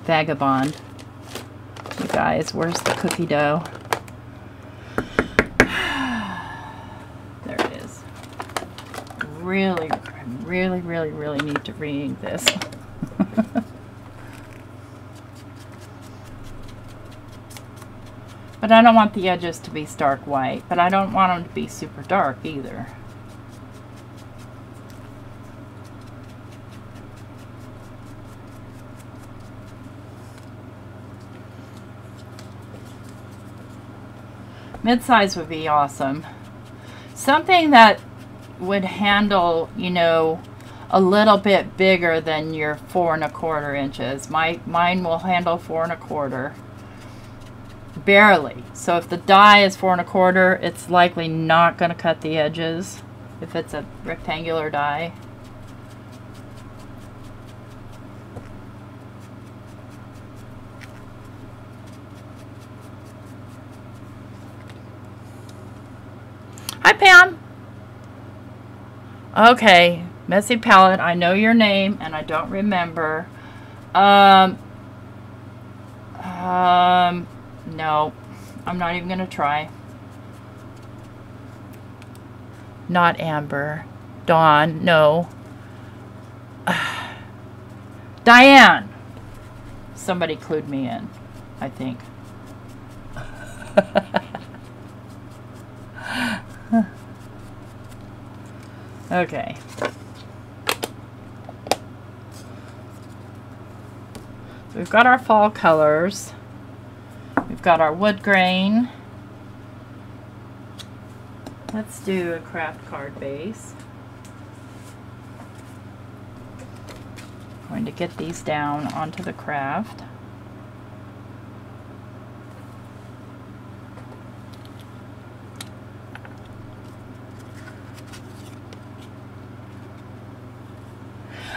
Vagabond. You guys, where's the cookie dough? There it is. Really need to read this. But I don't want the edges to be stark white, but I don't want them to be super dark either. Mid-size would be awesome. Something that would handle, you know, a little bit bigger than your 4 1/4 inches. Mine will handle 4 1/4. Barely. So if the die is 4 1/4, it's likely not going to cut the edges if it's a rectangular die. Hi, Pam. Okay, Messy Palette, I know your name and I don't remember. No, I'm not even going to try. Not Amber. Dawn, no. Diane. Somebody clued me in, I think. Okay. We've got our fall colors. We've got our wood grain. Let's do a craft card base. I'm going to get these down onto the craft.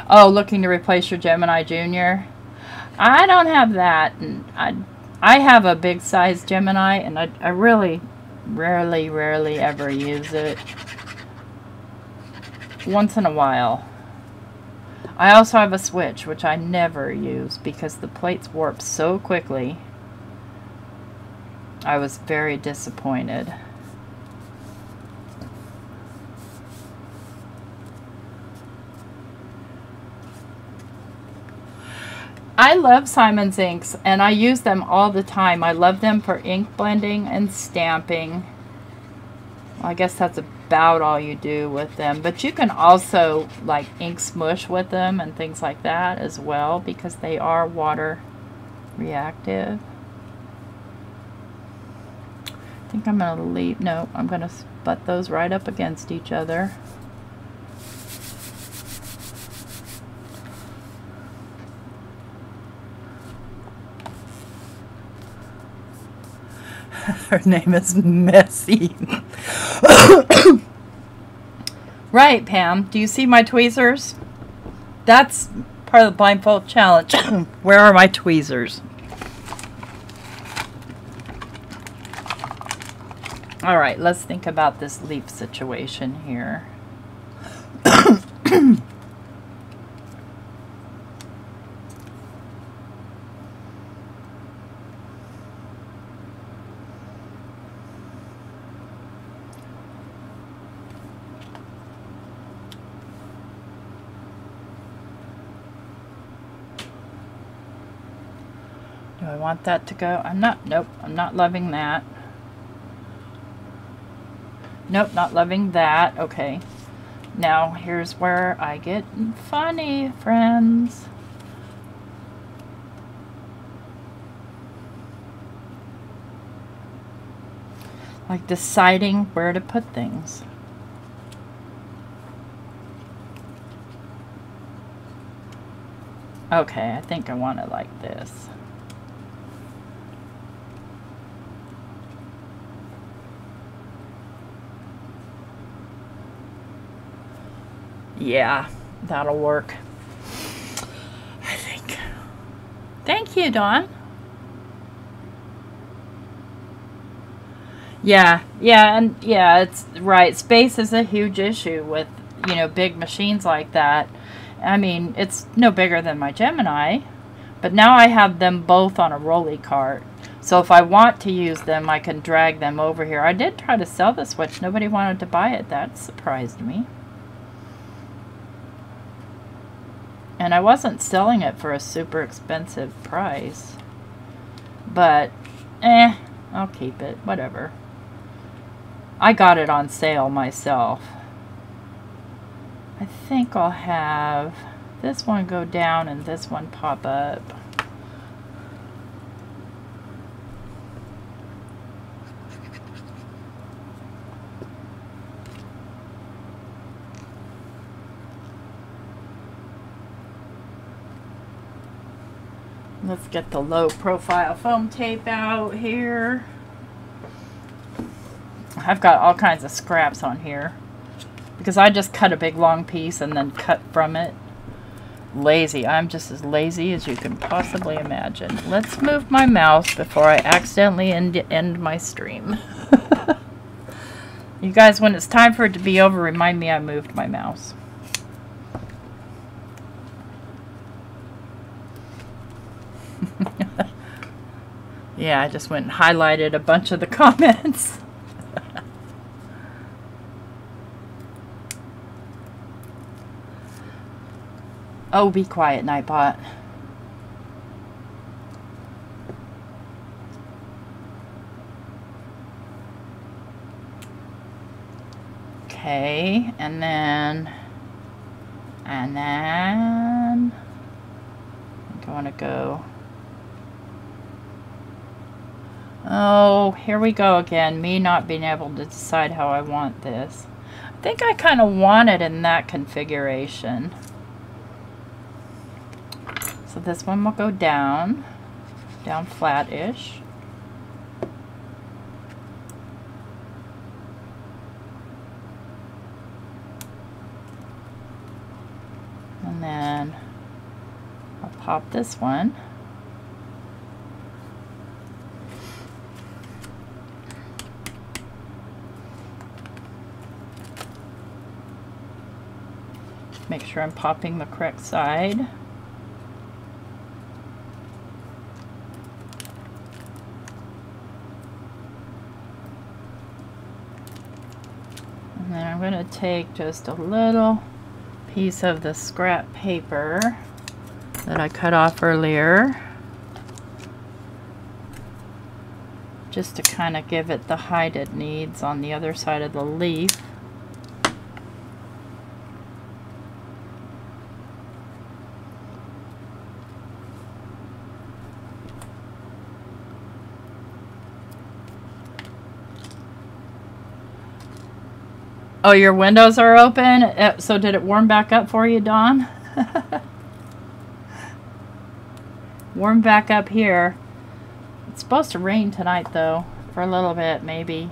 Oh, looking to replace your Gemini Junior? I don't have that. And I have a big size Gemini, and I really rarely ever use it. Once in a while. I also have a switch, which I never use because the plates warp so quickly. I was very disappointed. I love Simon's inks, and I use them all the time. I love them for ink blending and stamping. Well, I guess that's about all you do with them. But you can also like ink smush with them and things like that as well, because they are water reactive. I think I'm going to leave. No, I'm going to butt those right up against each other. Her name is Messy. Right, Pam. Do you see my tweezers? That's part of the blindfold challenge. Where are my tweezers? All right, let's think about this leaf situation here. Do I want that to go? Nope, I'm not loving that. Nope, not loving that. Okay. Now, here's where I get funny, friends. Like deciding where to put things. Okay, I think I want it like this. Yeah, that'll work, I think. Thank you, Dawn. Yeah, it's right. Space is a huge issue with, you know, big machines like that. I mean, it's no bigger than my Gemini, but now I have them both on a rolly cart. So if I want to use them, I can drag them over here. I did try to sell the Switch. Nobody wanted to buy it. That surprised me. And I wasn't selling it for a super expensive price. But, I'll keep it. Whatever. I got it on sale myself. I think I'll have this one go down and this one pop up. Let's get the low profile foam tape out here. I've got all kinds of scraps on here because I just cut a big long piece and then cut from it. Lazy. I'm just as lazy as you can possibly imagine. Let's move my mouse before I accidentally end my stream. You guys, when it's time for it to be over, remind me I moved my mouse. Yeah, I just went and highlighted a bunch of the comments. Oh, be quiet, Nightbot. Okay, and then I think I want to go. Oh, here we go again. Me not being able to decide how I want this. I think I kind of want it in that configuration. So this one will go down flat-ish. And then I'll pop this one. Make sure I'm popping the correct side. And then I'm going to take just a little piece of the scrap paper that I cut off earlier, just to kind of give it the height it needs on the other side of the leaf. Oh, your windows are open? So did it warm back up for you, Dawn? Warm back up here. It's supposed to rain tonight, though. For a little bit, maybe.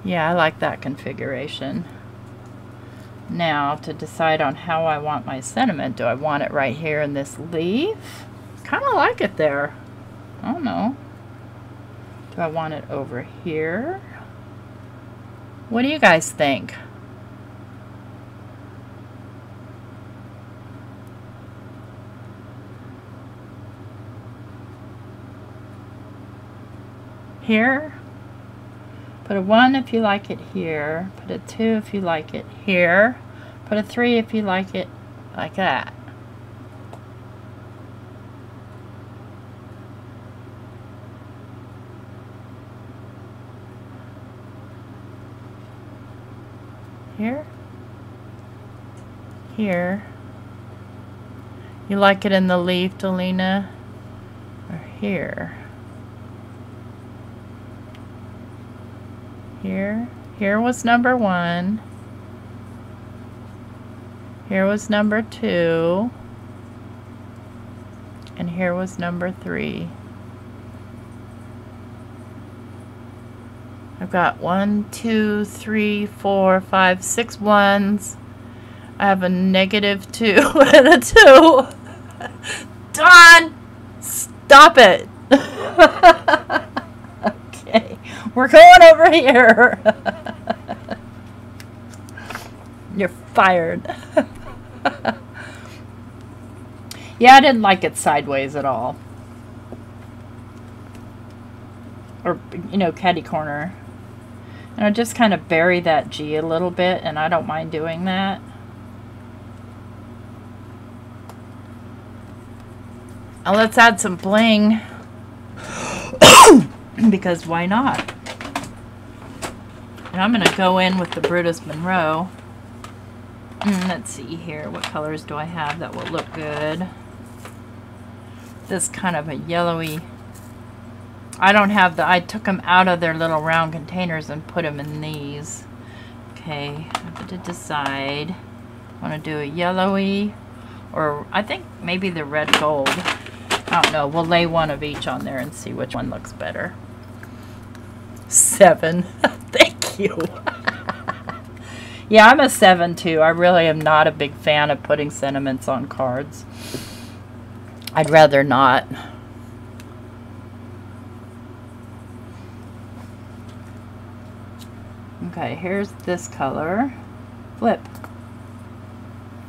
Yeah, I like that configuration. Now, to decide on how I want my sentiment, do I want it right here in this leaf? Kind of like it there. I don't know. Do I want it over here? What do you guys think? Here? Put a 1 if you like it here. Put a 2 if you like it here. Put a 3 if you like it like that. Here. Here. You like it in the leaf, Delina? here. Here was number 1. Here was number 2. And here was number 3. I've got 1, 2, 3, 4, 5, 6 ones. I have a -2 and a 2. Dawn! Stop it! Okay, we're going over here. You're fired. Yeah, I didn't like it sideways at all. Or, you know, catty corner. And I just kind of bury that G a little bit, and I don't mind doing that. Now let's add some bling. Because why not? And I'm going to go in with the Brutus Monroe. Let's see here. What colors do I have that will look good? This kind of a yellowy. I don't have the, I took them out of their little round containers and put them in these. Okay, I have to decide. I want to do a yellowy, or I think maybe the red gold. I don't know. We'll lay one of each on there and see which one looks better. 7. Thank you. Yeah, I'm a 7 too. I really am not a big fan of putting sentiments on cards. I'd rather not. Okay, here's this color. Flip.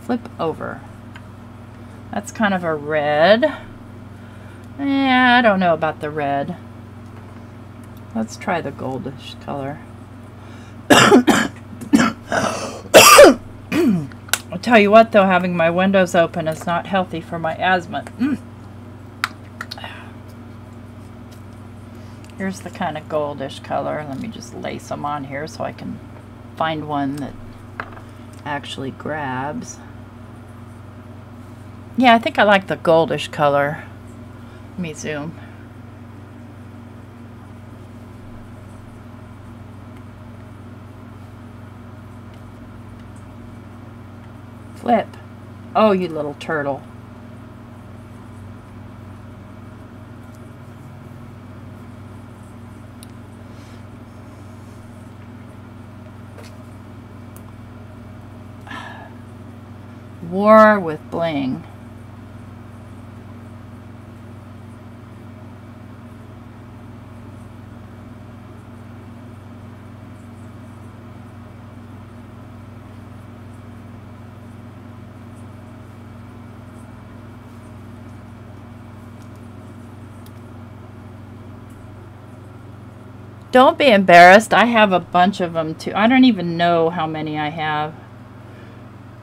Flip over. That's kind of a red. Yeah, I don't know about the red. Let's try the goldish color. I'll tell you what though, having my windows open is not healthy for my asthma. Here's the kind of goldish color. Let me just lay some on here so I can find one that actually grabs. Yeah, I think I like the goldish color. Let me zoom. Flip. Oh, you little turtle. War with bling. Don't be embarrassed. I have a bunch of them too. I don't even know how many I have,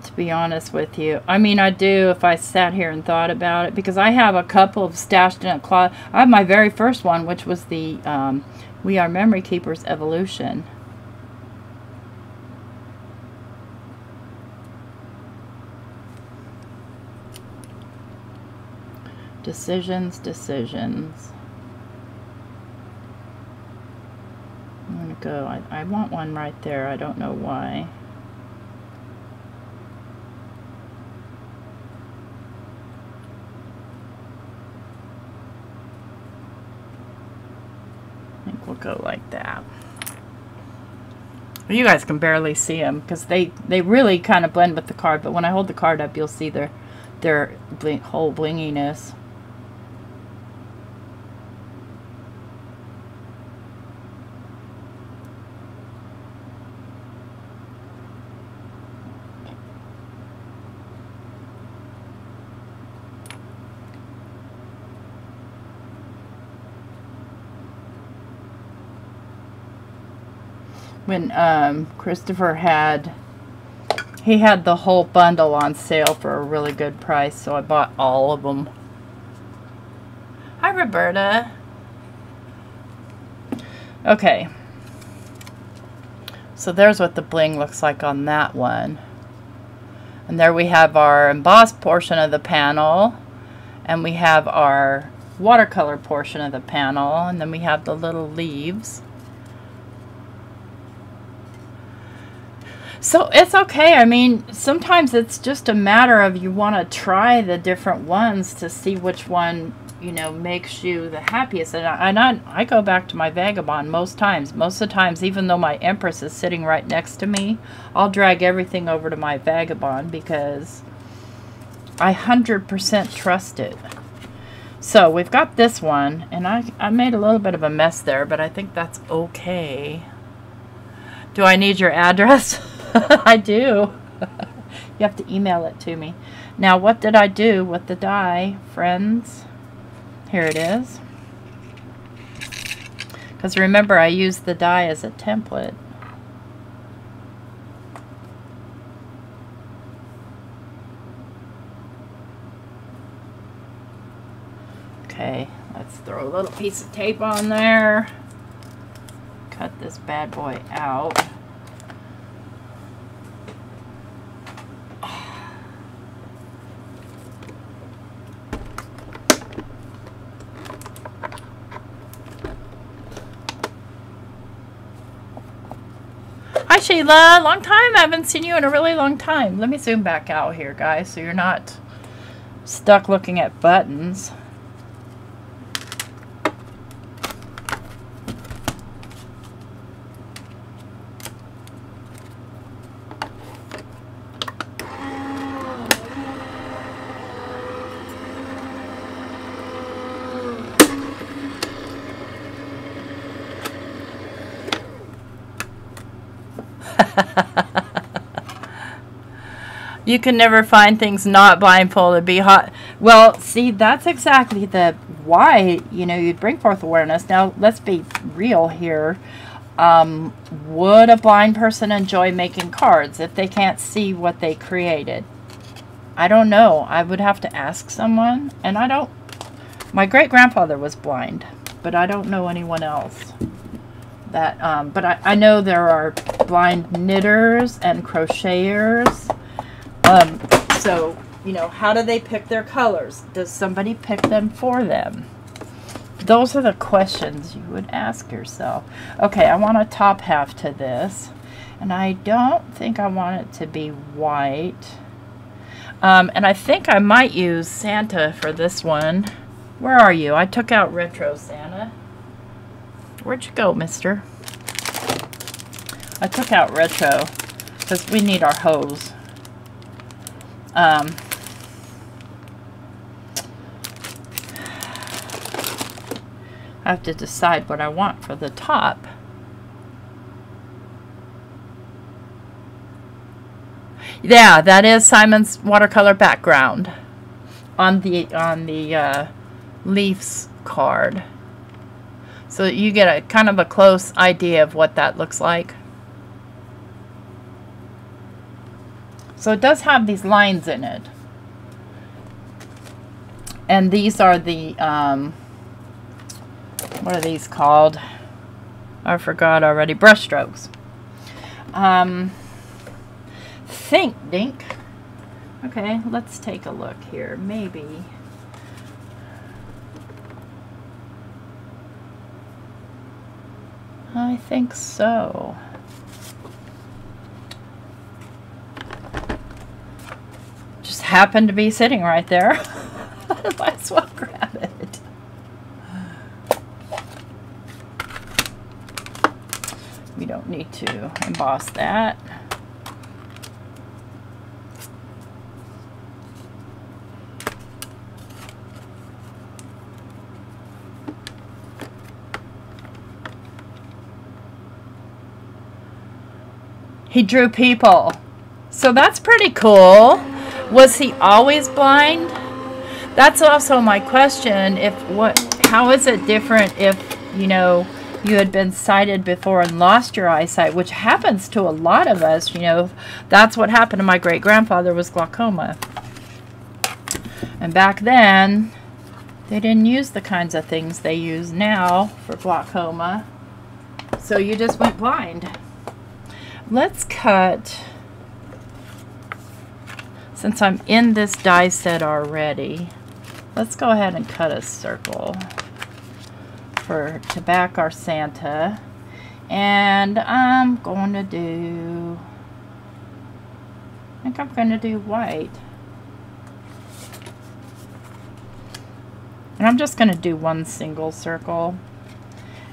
to be honest with you. I mean, I do if I sat here and thought about it, because I have a couple of stashed in a closet. I have my very first one, which was the We Are Memory Keepers Evolution. Decisions, decisions. I'm going to go. I want one right there. I don't know why. I think we'll go like that. You guys can barely see them because they really kind of blend with the card, but when I hold the card up, you'll see their whole blinginess. When Christopher had the whole bundle on sale for a really good price, so I bought all of them. Hi, Roberta. Okay, so there's what the bling looks like on that one, and there we have our embossed portion of the panel, and we have our watercolor portion of the panel, and then we have the little leaves. So it's okay. I mean, sometimes it's just a matter of you want to try the different ones to see which one, you know, makes you the happiest. And I go back to my Vagabond most times. Most of the times, even though my Empress is sitting right next to me, I'll drag everything over to my Vagabond because I 100% trust it. So we've got this one, and I made a little bit of a mess there, but I think that's okay. Do I need your address? I do. You have to email it to me. Now, what did I do with the die, friends? Here it is. Because remember, I used the die as a template. Okay, let's throw a little piece of tape on there. Cut this bad boy out. Hi Sheila, long time. I haven't seen you in a really long time. Let me zoom back out here, guys, so you're not stuck looking at buttons. You can never find things not blindfolded. Be hot. Well, see, that's exactly the why, you know, you'd bring forth awareness. Now, let's be real here. Would a blind person enjoy making cards if they can't see what they created? I don't know. I would have to ask someone, and I don't. My great-grandfather was blind, but I don't know anyone else. That, but I know there are blind knitters and crocheters. So, you know, how do they pick their colors? Does somebody pick them for them? Those are the questions you would ask yourself. Okay, I want a top half to this. And I don't think I want it to be white. And I think I might use Santa for this one. Where are you? I took out Retro Santa. Where'd you go, mister? I took out Retro because we need our hose. I have to decide what I want for the top. Yeah, that is Simon's watercolor background on the Leafs card. So you get a kind of a close idea of what that looks like. So it does have these lines in it. And these are the, what are these called? I forgot already. Brush strokes. Think Dink. Okay, let's take a look here. Maybe. I think so. Just happened to be sitting right there. Might as well grab it. We don't need to emboss that. He drew people. So that's pretty cool. Was he always blind? That's also my question. How is it different if, you know, you had been sighted before and lost your eyesight, which happens to a lot of us, you know. That's what happened to my great-grandfather, was glaucoma. And back then, they didn't use the kinds of things they use now for glaucoma. So you just went blind. Let's cut, since I'm in this die set already, let's go ahead and cut a circle to back our Santa. And I'm going to do, I think I'm going to do white. And I'm just going to do one single circle.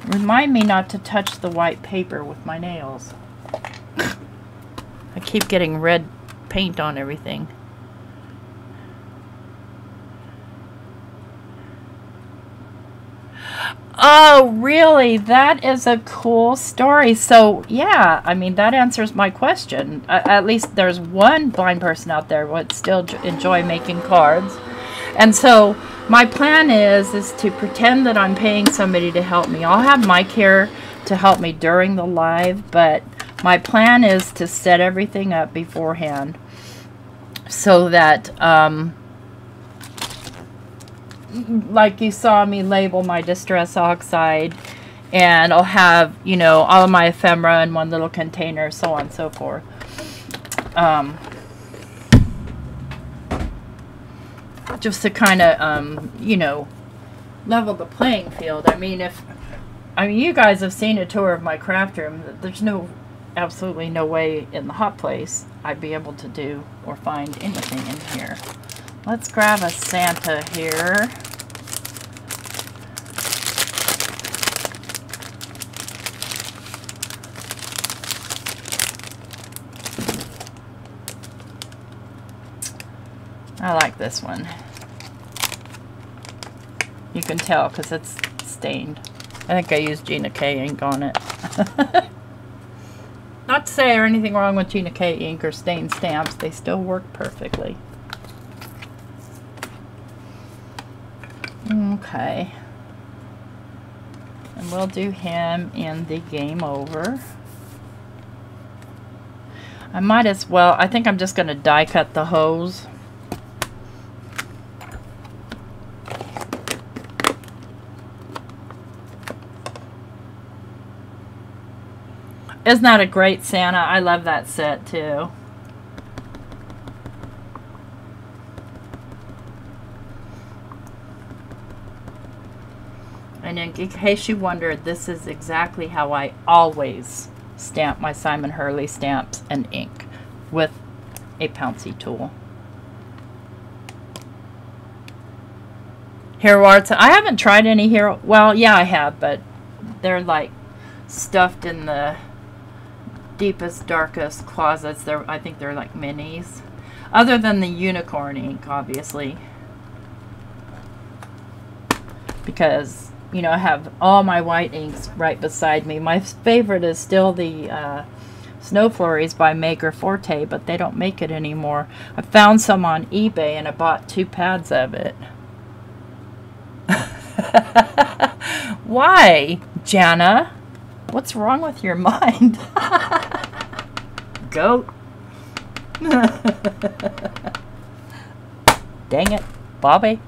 Remind me not to touch the white paper with my nails. I keep getting red paint on everything. Oh, really? That is a cool story. So, yeah, I mean, that answers my question. At least there's one blind person out there who would still enjoy making cards. And so, my plan is to pretend that I'm paying somebody to help me. I'll have Mike here to help me during the live, but my plan is to set everything up beforehand so that, like you saw me label my Distress Oxide, and I'll have, you know, all of my ephemera in one little container, so on and so forth. Just to kind of, you know, level the playing field. I mean, you guys have seen a tour of my craft room. There's absolutely no way in the hot place I'd be able to do or find anything in here. Let's grab a Santa here. I like this one. You can tell because it's stained. I think I used GinaK ink on it. Not to say there's anything wrong with GinaK ink or stained stamps. They still work perfectly. Okay. And we'll do him in the Game Over. I might as well, I think I'm just going to die cut the hose. Isn't that a great Santa? I love that set too. And in case you wondered, this is exactly how I always stamp my Simon Hurley stamps and ink, with a Pouncy tool. Hero Arts, I haven't tried any Hero, well, yeah, I have, but they're like stuffed in the deepest, darkest closets. I think they're like minis. Other than the unicorn ink, obviously. Because, you know, I have all my white inks right beside me. My favorite is still the Snow Flurries by Maker Forte, but they don't make it anymore. I found some on eBay and I bought 2 pads of it. Why, Jana? What's wrong with your mind? Goat. Dang it, Bobby.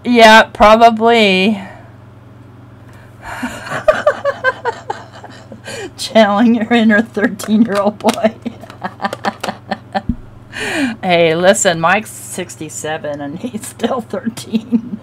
Yeah, probably. Channeling your inner 13-year-old boy. Hey, listen, Mike's 67 and he's still 13.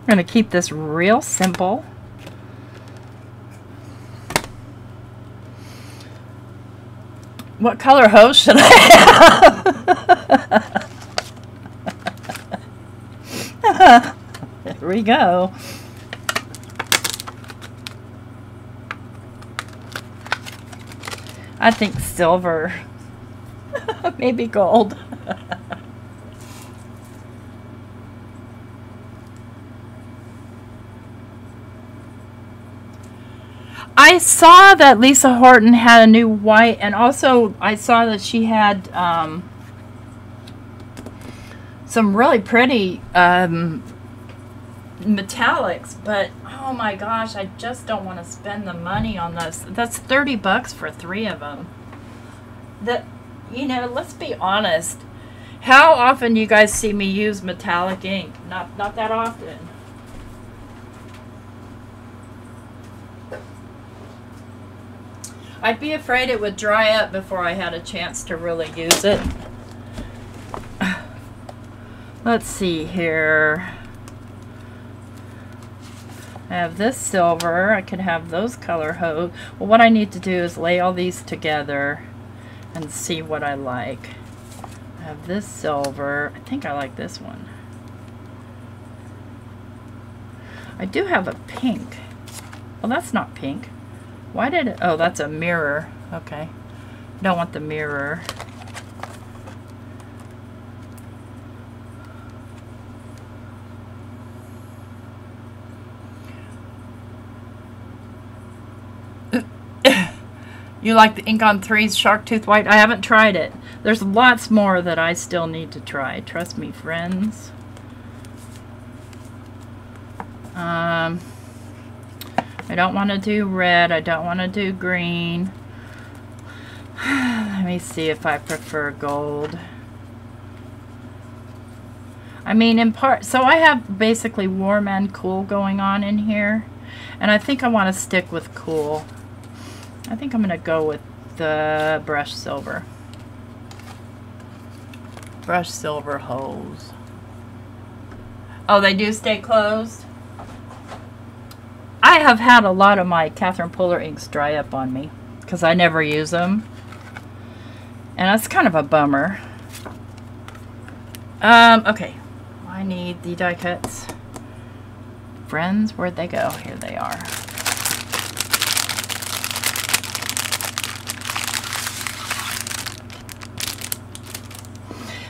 We're going to keep this real simple. What color hose should I have? There we go. I think silver. Maybe gold. I saw that Lisa Horton had a new white, and also I saw that she had some really pretty metallics, but oh my gosh, I just don't want to spend the money on those. That's 30 bucks for 3 of them. You know, let's be honest. How often do you guys see me use metallic ink? Not that often. I'd be afraid it would dry up before I had a chance to really use it. Let's see here. I have this silver. I could have those color hose. Well, what I need to do is lay all these together and see what I like. I have this silver. I think I like this one. I do have a pink. Well, that's not pink. Why did it? Oh, that's a mirror. Okay. Don't want the mirror. You like the Ink on 3's Shark Tooth White? I haven't tried it. There's lots more that I still need to try. Trust me, friends. I don't want to do red. I don't want to do green. Let me see if I prefer gold. I mean, in part, so I have basically warm and cool going on in here. And I think I want to stick with cool. I think I'm going to go with the brush silver. Brush silver hose. Oh, they do stay closed? I have had a lot of my Catherine Puller inks dry up on me because I never use them. And that's kind of a bummer. Okay. I need the die cuts. Friends, where'd they go? Here they are.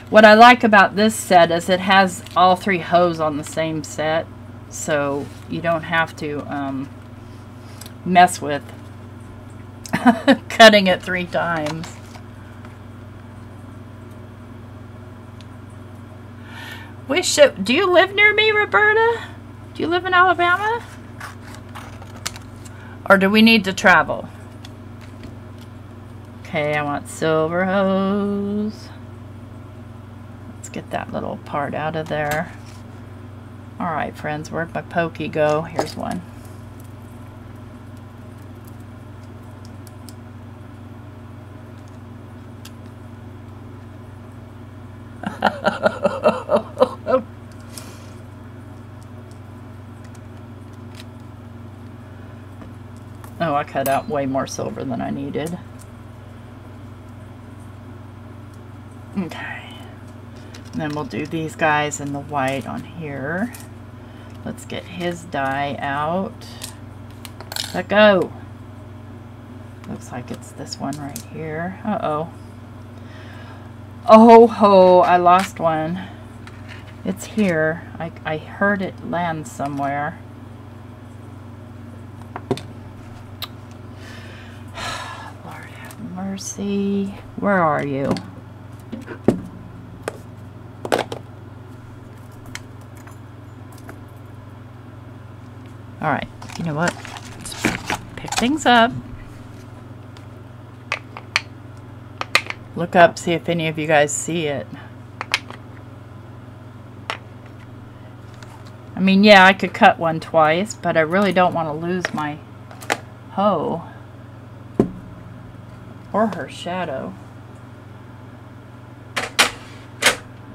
What I like about this set is it has all 3 hose on the same set, so you don't have to mess with cutting it 3 times. Do you live near me, Roberta? Do you live in Alabama? Or do we need to travel? Okay, I want silver hose. Get that little part out of there. Alright, friends, where'd my pokey go? Here's one. Oh, I cut out way more silver than I needed. Okay. And then we'll do these guys in the white on here. Let's get his die out. Let go. Looks like it's this one right here. Uh-oh. Oh ho, I lost one. It's here. I heard it land somewhere. Lord have mercy. Where are you? Alright, you know what? Let's pick things up. Look up, see if any of you guys see it. I mean, yeah, I could cut one twice, but I really don't want to lose my hoe. Or her shadow.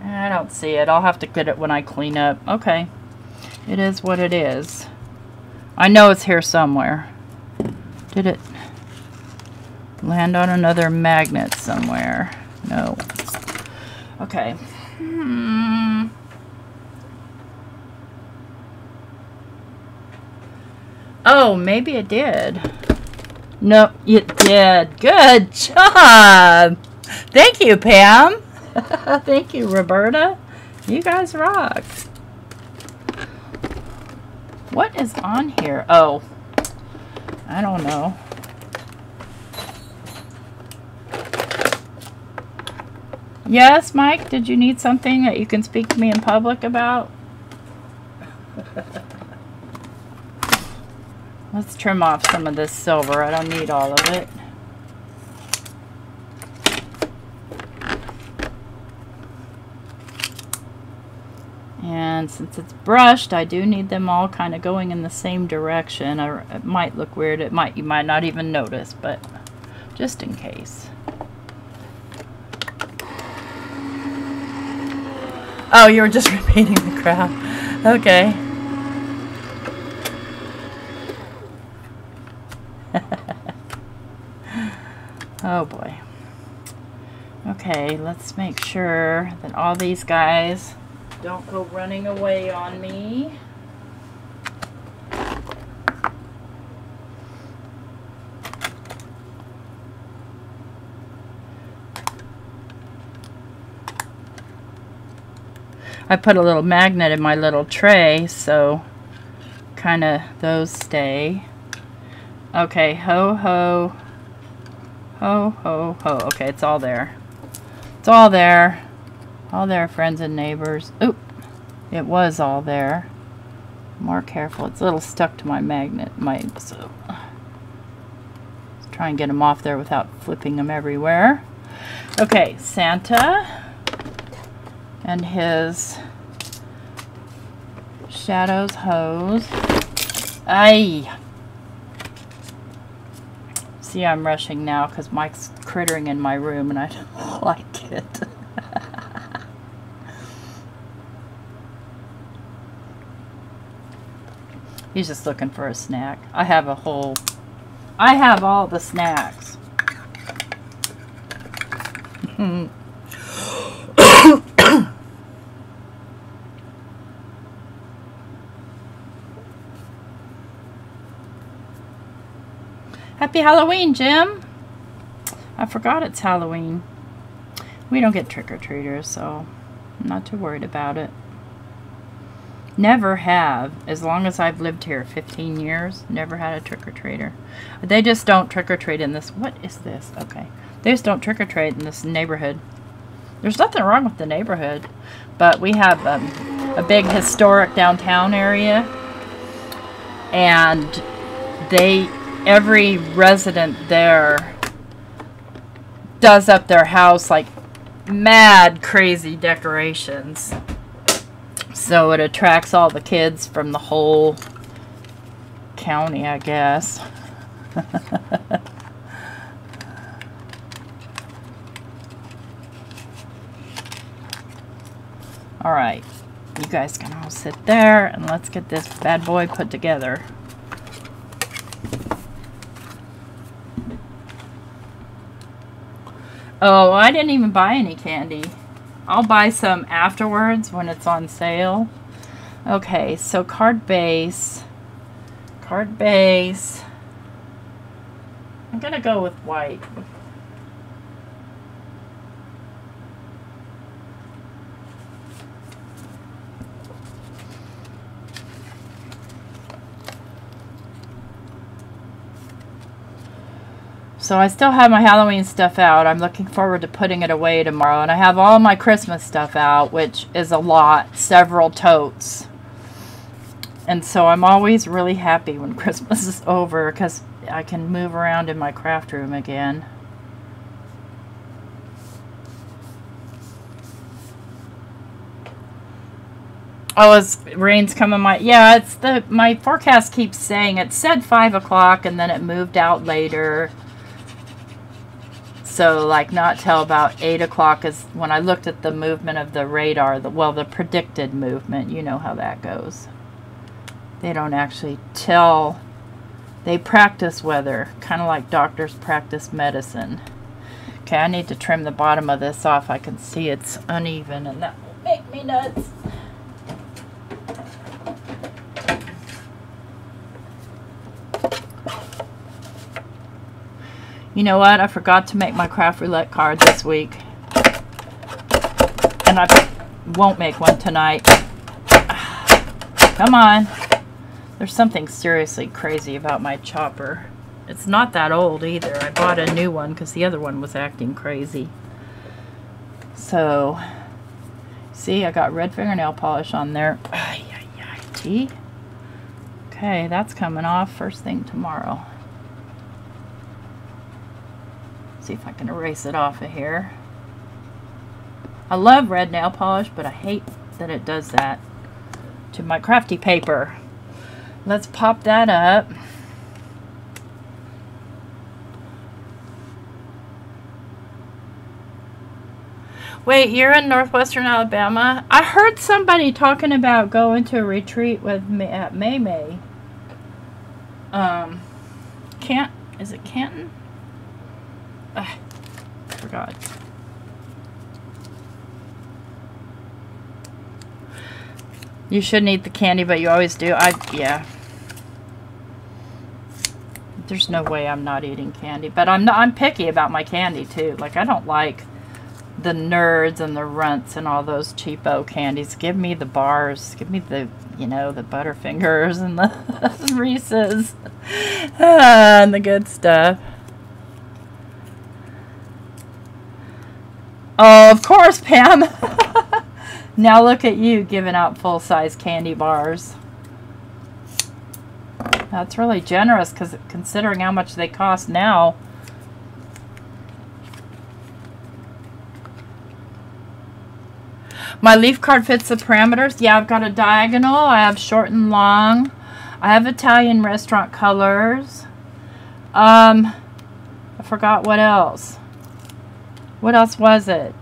I don't see it. I'll have to get it when I clean up. Okay. It is what it is. I know it's here somewhere. Did it land on another magnet somewhere? No. Okay. Oh, maybe it did. No, it did. Good job. Thank you, Pam. Thank you, Roberta. You guys rock. What is on here? Oh, I don't know. Yes, Mike, did you need something that you can speak to me in public about? Let's trim off some of this silver. I don't need all of it. And since it's brushed, I do need them all kind of going in the same direction. Or it might look weird. You might not even notice, but just in case. Oh, you were just repeating the crap. Okay. Oh boy. Okay, let's make sure that all these guys don't go running away on me. I put a little magnet in my little tray, so kind of those stay. Okay, ho, ho. Ho, ho, ho. Okay, it's all there. It's all there. All there, friends and neighbors. Oop. It was all there. More careful. It's a little stuck to my magnet. So let's try and get them off there without flipping them everywhere. Okay, Santa and his shadows hose. Aye. See, I'm rushing now because Mike's crittering in my room and I don't like it. He's just looking for a snack. I have all the snacks. Happy Halloween, Jim. I forgot it's Halloween. We don't get trick-or-treaters, so I'm not too worried about it. Never have. As long as I've lived here, 15 years, never had a trick-or-treater. They just don't trick-or-treat in this. What is this? Okay. They just don't trick-or-treat in this neighborhood. There's nothing wrong with the neighborhood, but we have a big historic downtown area, and every resident there does up their house like mad crazy decorations. So it attracts all the kids from the whole county, I guess. Alright, you guys can all sit there and let's get this bad boy put together. Oh, I didn't even buy any candy. I'll buy some afterwards when it's on sale. Okay, so card base. Card base. I'm gonna go with white. So I still have my Halloween stuff out. I'm looking forward to putting it away tomorrow. And I have all my Christmas stuff out, which is a lot, several totes. And so I'm always really happy when Christmas is over because I can move around in my craft room again. Oh, is rain's coming? Yeah, it's my forecast keeps saying it said 5 o'clock and then it moved out later. So, like, not till about 8 o'clock is when I looked at the movement of the radar, the predicted movement. You know how that goes. They don't actually tell. They practice weather, kind of like doctors practice medicine. Okay, I need to trim the bottom of this off. I can see it's uneven, and that will make me nuts. You know what? I forgot to make my craft roulette card this week. And I won't make one tonight. Come on. There's something seriously crazy about my chopper. It's not that old either. I bought a new one because the other one was acting crazy. So, see, I got red fingernail polish on there. Ay, ay, ay, tea. Okay, that's coming off first thing tomorrow. See if I can erase it off of here. I love red nail polish, but I hate that it does that to my crafty paper. Let's pop that up. Wait, you're in northwestern Alabama? I heard somebody talking about going to a retreat with me at May. Is it Canton? I forgot. You shouldn't eat the candy, but you always do. Yeah. There's no way I'm not eating candy, but I'm picky about my candy too. Like, I don't like the Nerds and the Runts and all those cheapo candies. Give me the bars. Give me the, you know, the Butterfingers and the Reese's and the good stuff. Oh, of course, Pam. Now look at you giving out full-size candy bars. That's really generous, because considering how much they cost now. My leaf card fits the parameters. Yeah, I've got a diagonal. I have short and long. I have Italian restaurant colors. I forgot what else. What else was it?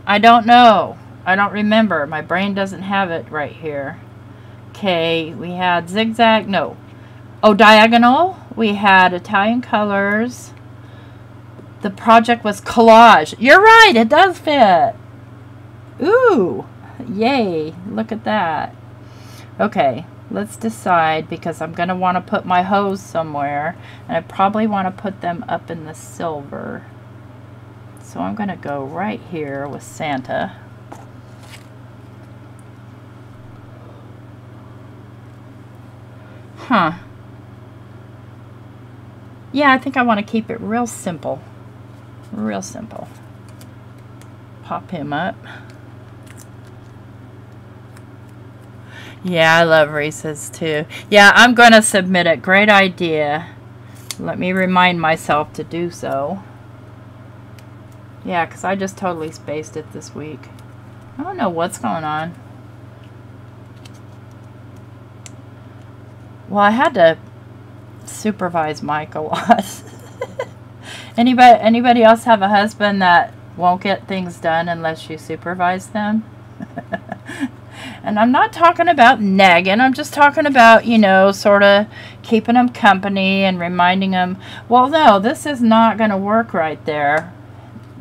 I don't know. I don't remember. My brain doesn't have it right here. Okay, we had zigzag. No. Oh, diagonal. We had Italian colors. The project was collage. You're right. It does fit. Ooh. Yay. Look at that. Okay. Let's decide, because I'm going to want to put my hose somewhere. And I probably want to put them up in the silver. So I'm going to go right here with Santa. Huh. Yeah, I think I want to keep it real simple. Real simple. Pop him up. Yeah, I love Reese's too. Yeah, I'm going to submit it. Great idea. Let me remind myself to do so. Yeah, because I just totally spaced it this week. I don't know what's going on. Well, I had to supervise Mike a lot. Anybody else have a husband that won't get things done unless you supervise them? And I'm not talking about nagging. I'm just talking about, you know, sort of keeping them company and reminding them, well, no, this is not going to work right there.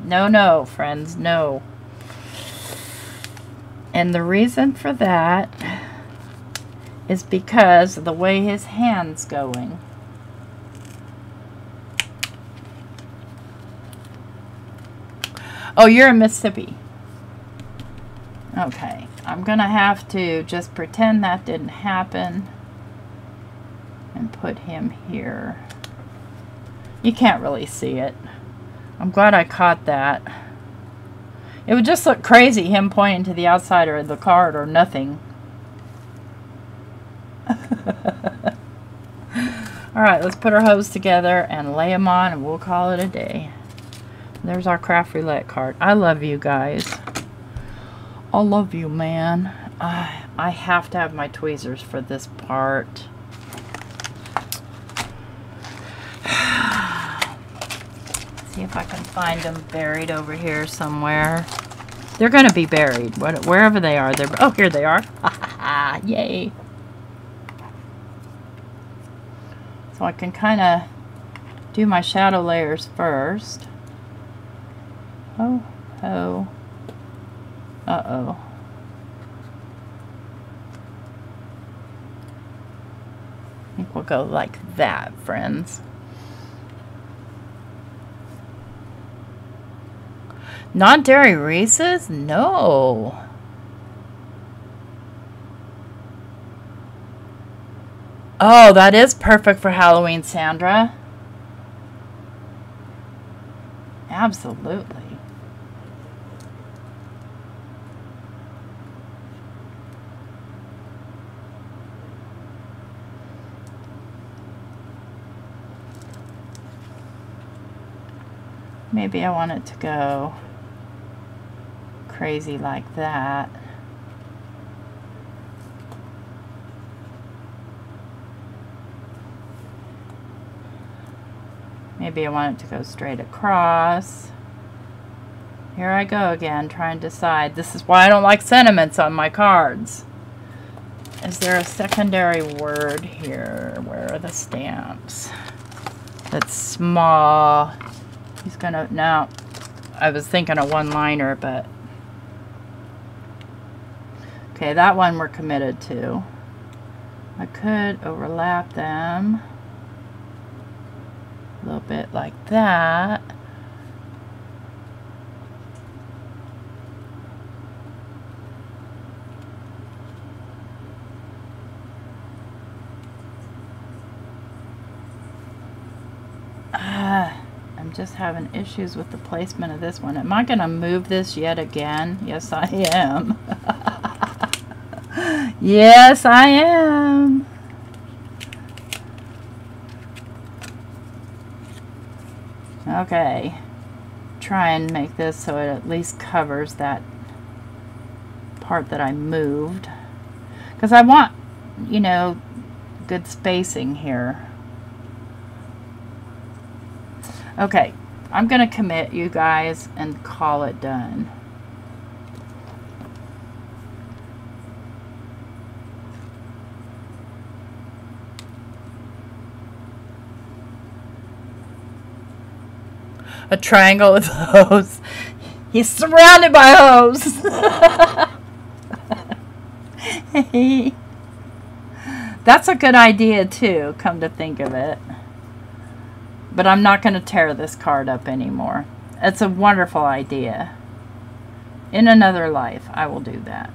No, no, friends, no. And the reason for that is because of the way his hand's going. Oh, you're in Mississippi. Okay, I'm gonna have to just pretend that didn't happen and put him here. You can't really see it. I'm glad I caught that. It would just look crazy, him pointing to the outside of the card or nothing. Alright, let's put our hose together and lay them on, and we'll call it a day. There's our craft roulette card. I love you guys. I love you, man. I have to have my tweezers for this part. See if I can find them buried over here somewhere. They're going to be buried. Wherever they are. Oh, here they are. Yay. So I can kind of do my shadow layers first. Oh, oh. Uh-oh. I think we'll go like that, friends. Non-dairy Reese's? No. Oh, that is perfect for Halloween, Sandra. Absolutely. Maybe I want it to go crazy like that. Maybe I want it to go straight across. Here I go again, trying to decide. This is why I don't like sentiments on my cards. Is there a secondary word here? Where are the stamps? That's small. He's gonna, no, I was thinking a one-liner, but. Okay, that one we're committed to. I could overlap them. A little bit like that. I'm just having issues with the placement of this one. Am I going to move this yet again? Yes, I am. Yes, I am. Okay. Try and make this so it at least covers that part that I moved. Because I want, you know, good spacing here. Okay, I'm going to commit, you guys, and call it done. A triangle with a hose. He's surrounded by hose. That's a good idea, too, come to think of it. But I'm not going to tear this card up anymore. It's a wonderful idea. In another life, I will do that.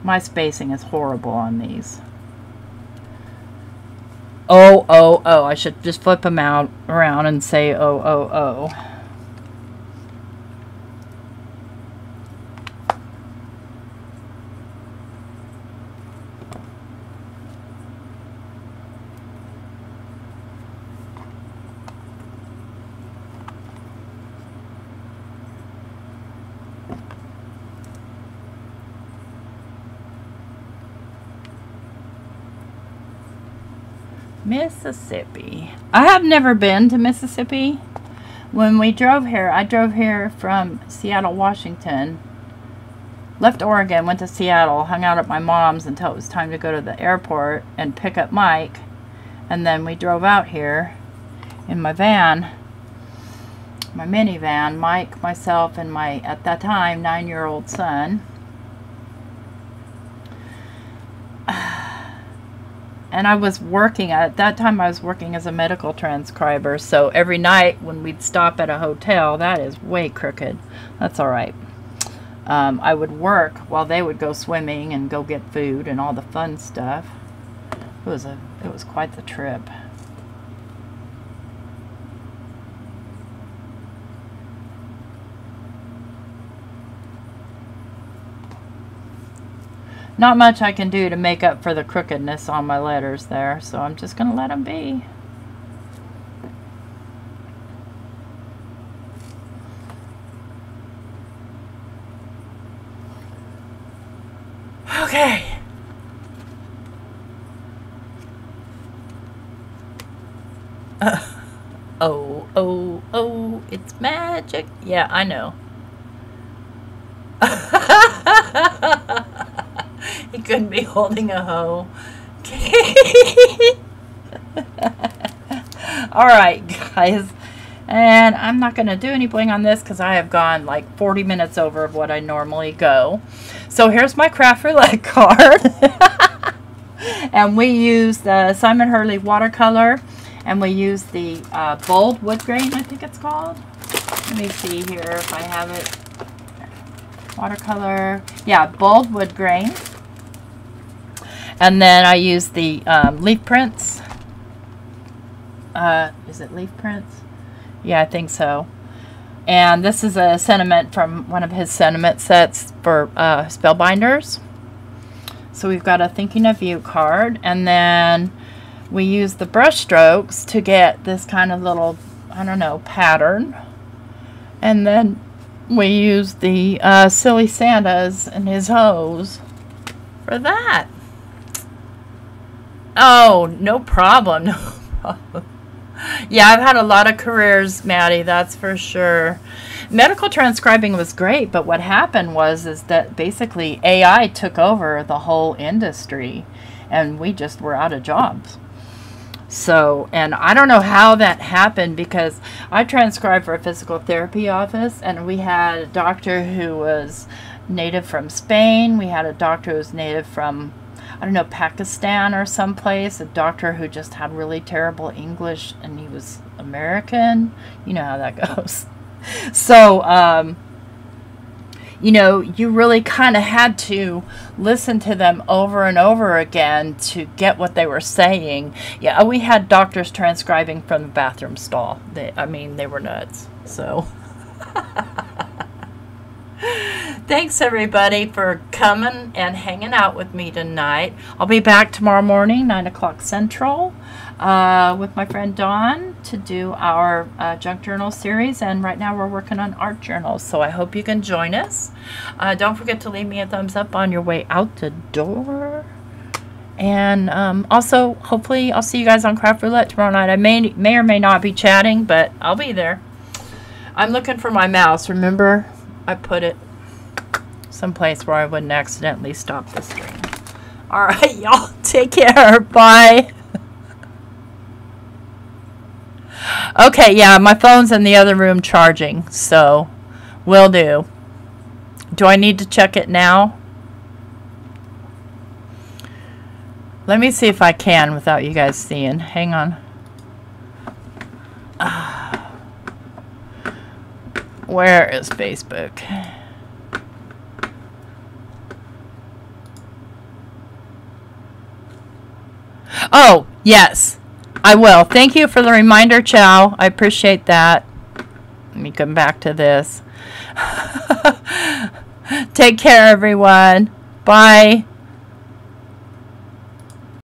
My spacing is horrible on these. Oh, oh, oh. I should just flip them out around and say oh, oh, oh. Mississippi. I have never been to Mississippi. When we drove here, I drove here from Seattle, Washington. Left Oregon, went to Seattle, hung out at my mom's until it was time to go to the airport and pick up Mike. And then we drove out here in my van, my minivan, Mike, myself, and my, at that time, 9-year-old son. And I was working, at that time I was working as a medical transcriber, so every night when we'd stop at a hotel, that is way crooked, that's alright. I would work while they would go swimming and go get food and all the fun stuff. It was quite the trip. Not much I can do to make up for the crookedness on my letters there, so I'm just going to let them be. Okay. Oh, oh, oh, it's magic. Yeah, I know. He couldn't be holding a hoe. Alright, guys. And I'm not going to do any bling on this because I have gone like 40 minutes over of what I normally go. So here's my craft roulette card. And we use the Simon Hurley watercolor. And we use the bold wood grain, I think it's called. Let me see here if I have it. watercolor. Yeah, bold wood grain. And then I use the leaf prints. Is it leaf prints? Yeah, I think so. And this is a sentiment from one of his sentiment sets for Spellbinders. So we've got a Thinking of You card, and then we use the brush strokes to get this kind of little, I don't know, pattern. And then we use the Silly Santas and his hose for that. Oh, no problem. No problem. Yeah, I've had a lot of careers, Maddie, that's for sure. Medical transcribing was great, but what happened is that basically AI took over the whole industry, and we just were out of jobs. So, and I don't know how that happened, because I transcribed for a physical therapy office, and we had a doctor who was native from Spain. We had a doctor who was native from, I don't know, Pakistan or someplace, a doctor who just had really terrible English, and he was American. You know how that goes. So, you know, you really kind of had to listen to them over and over again to get what they were saying. Yeah, we had doctors transcribing from the bathroom stall. I mean, they were nuts. So... Thanks everybody for coming and hanging out with me tonight. I'll be back tomorrow morning, 9 o'clock Central, with my friend Dawn to do our junk journal series. And right now we're working on art journals, so I hope you can join us. Don't forget to leave me a thumbs up on your way out the door. And also, hopefully, I'll see you guys on Craft Roulette tomorrow night. I may or may not be chatting, but I'll be there. I'm looking for my mouse. Remember, I put it someplace where I wouldn't accidentally stop the stream. All right, y'all, take care. Bye. Okay, yeah, my phone's in the other room charging, so will do. Do I need to check it now? Let me see if I can without you guys seeing. Hang on. Where is Facebook? Oh, yes, I will. Thank you for the reminder, Chow. I appreciate that. Let me come back to this. Take care, everyone. Bye.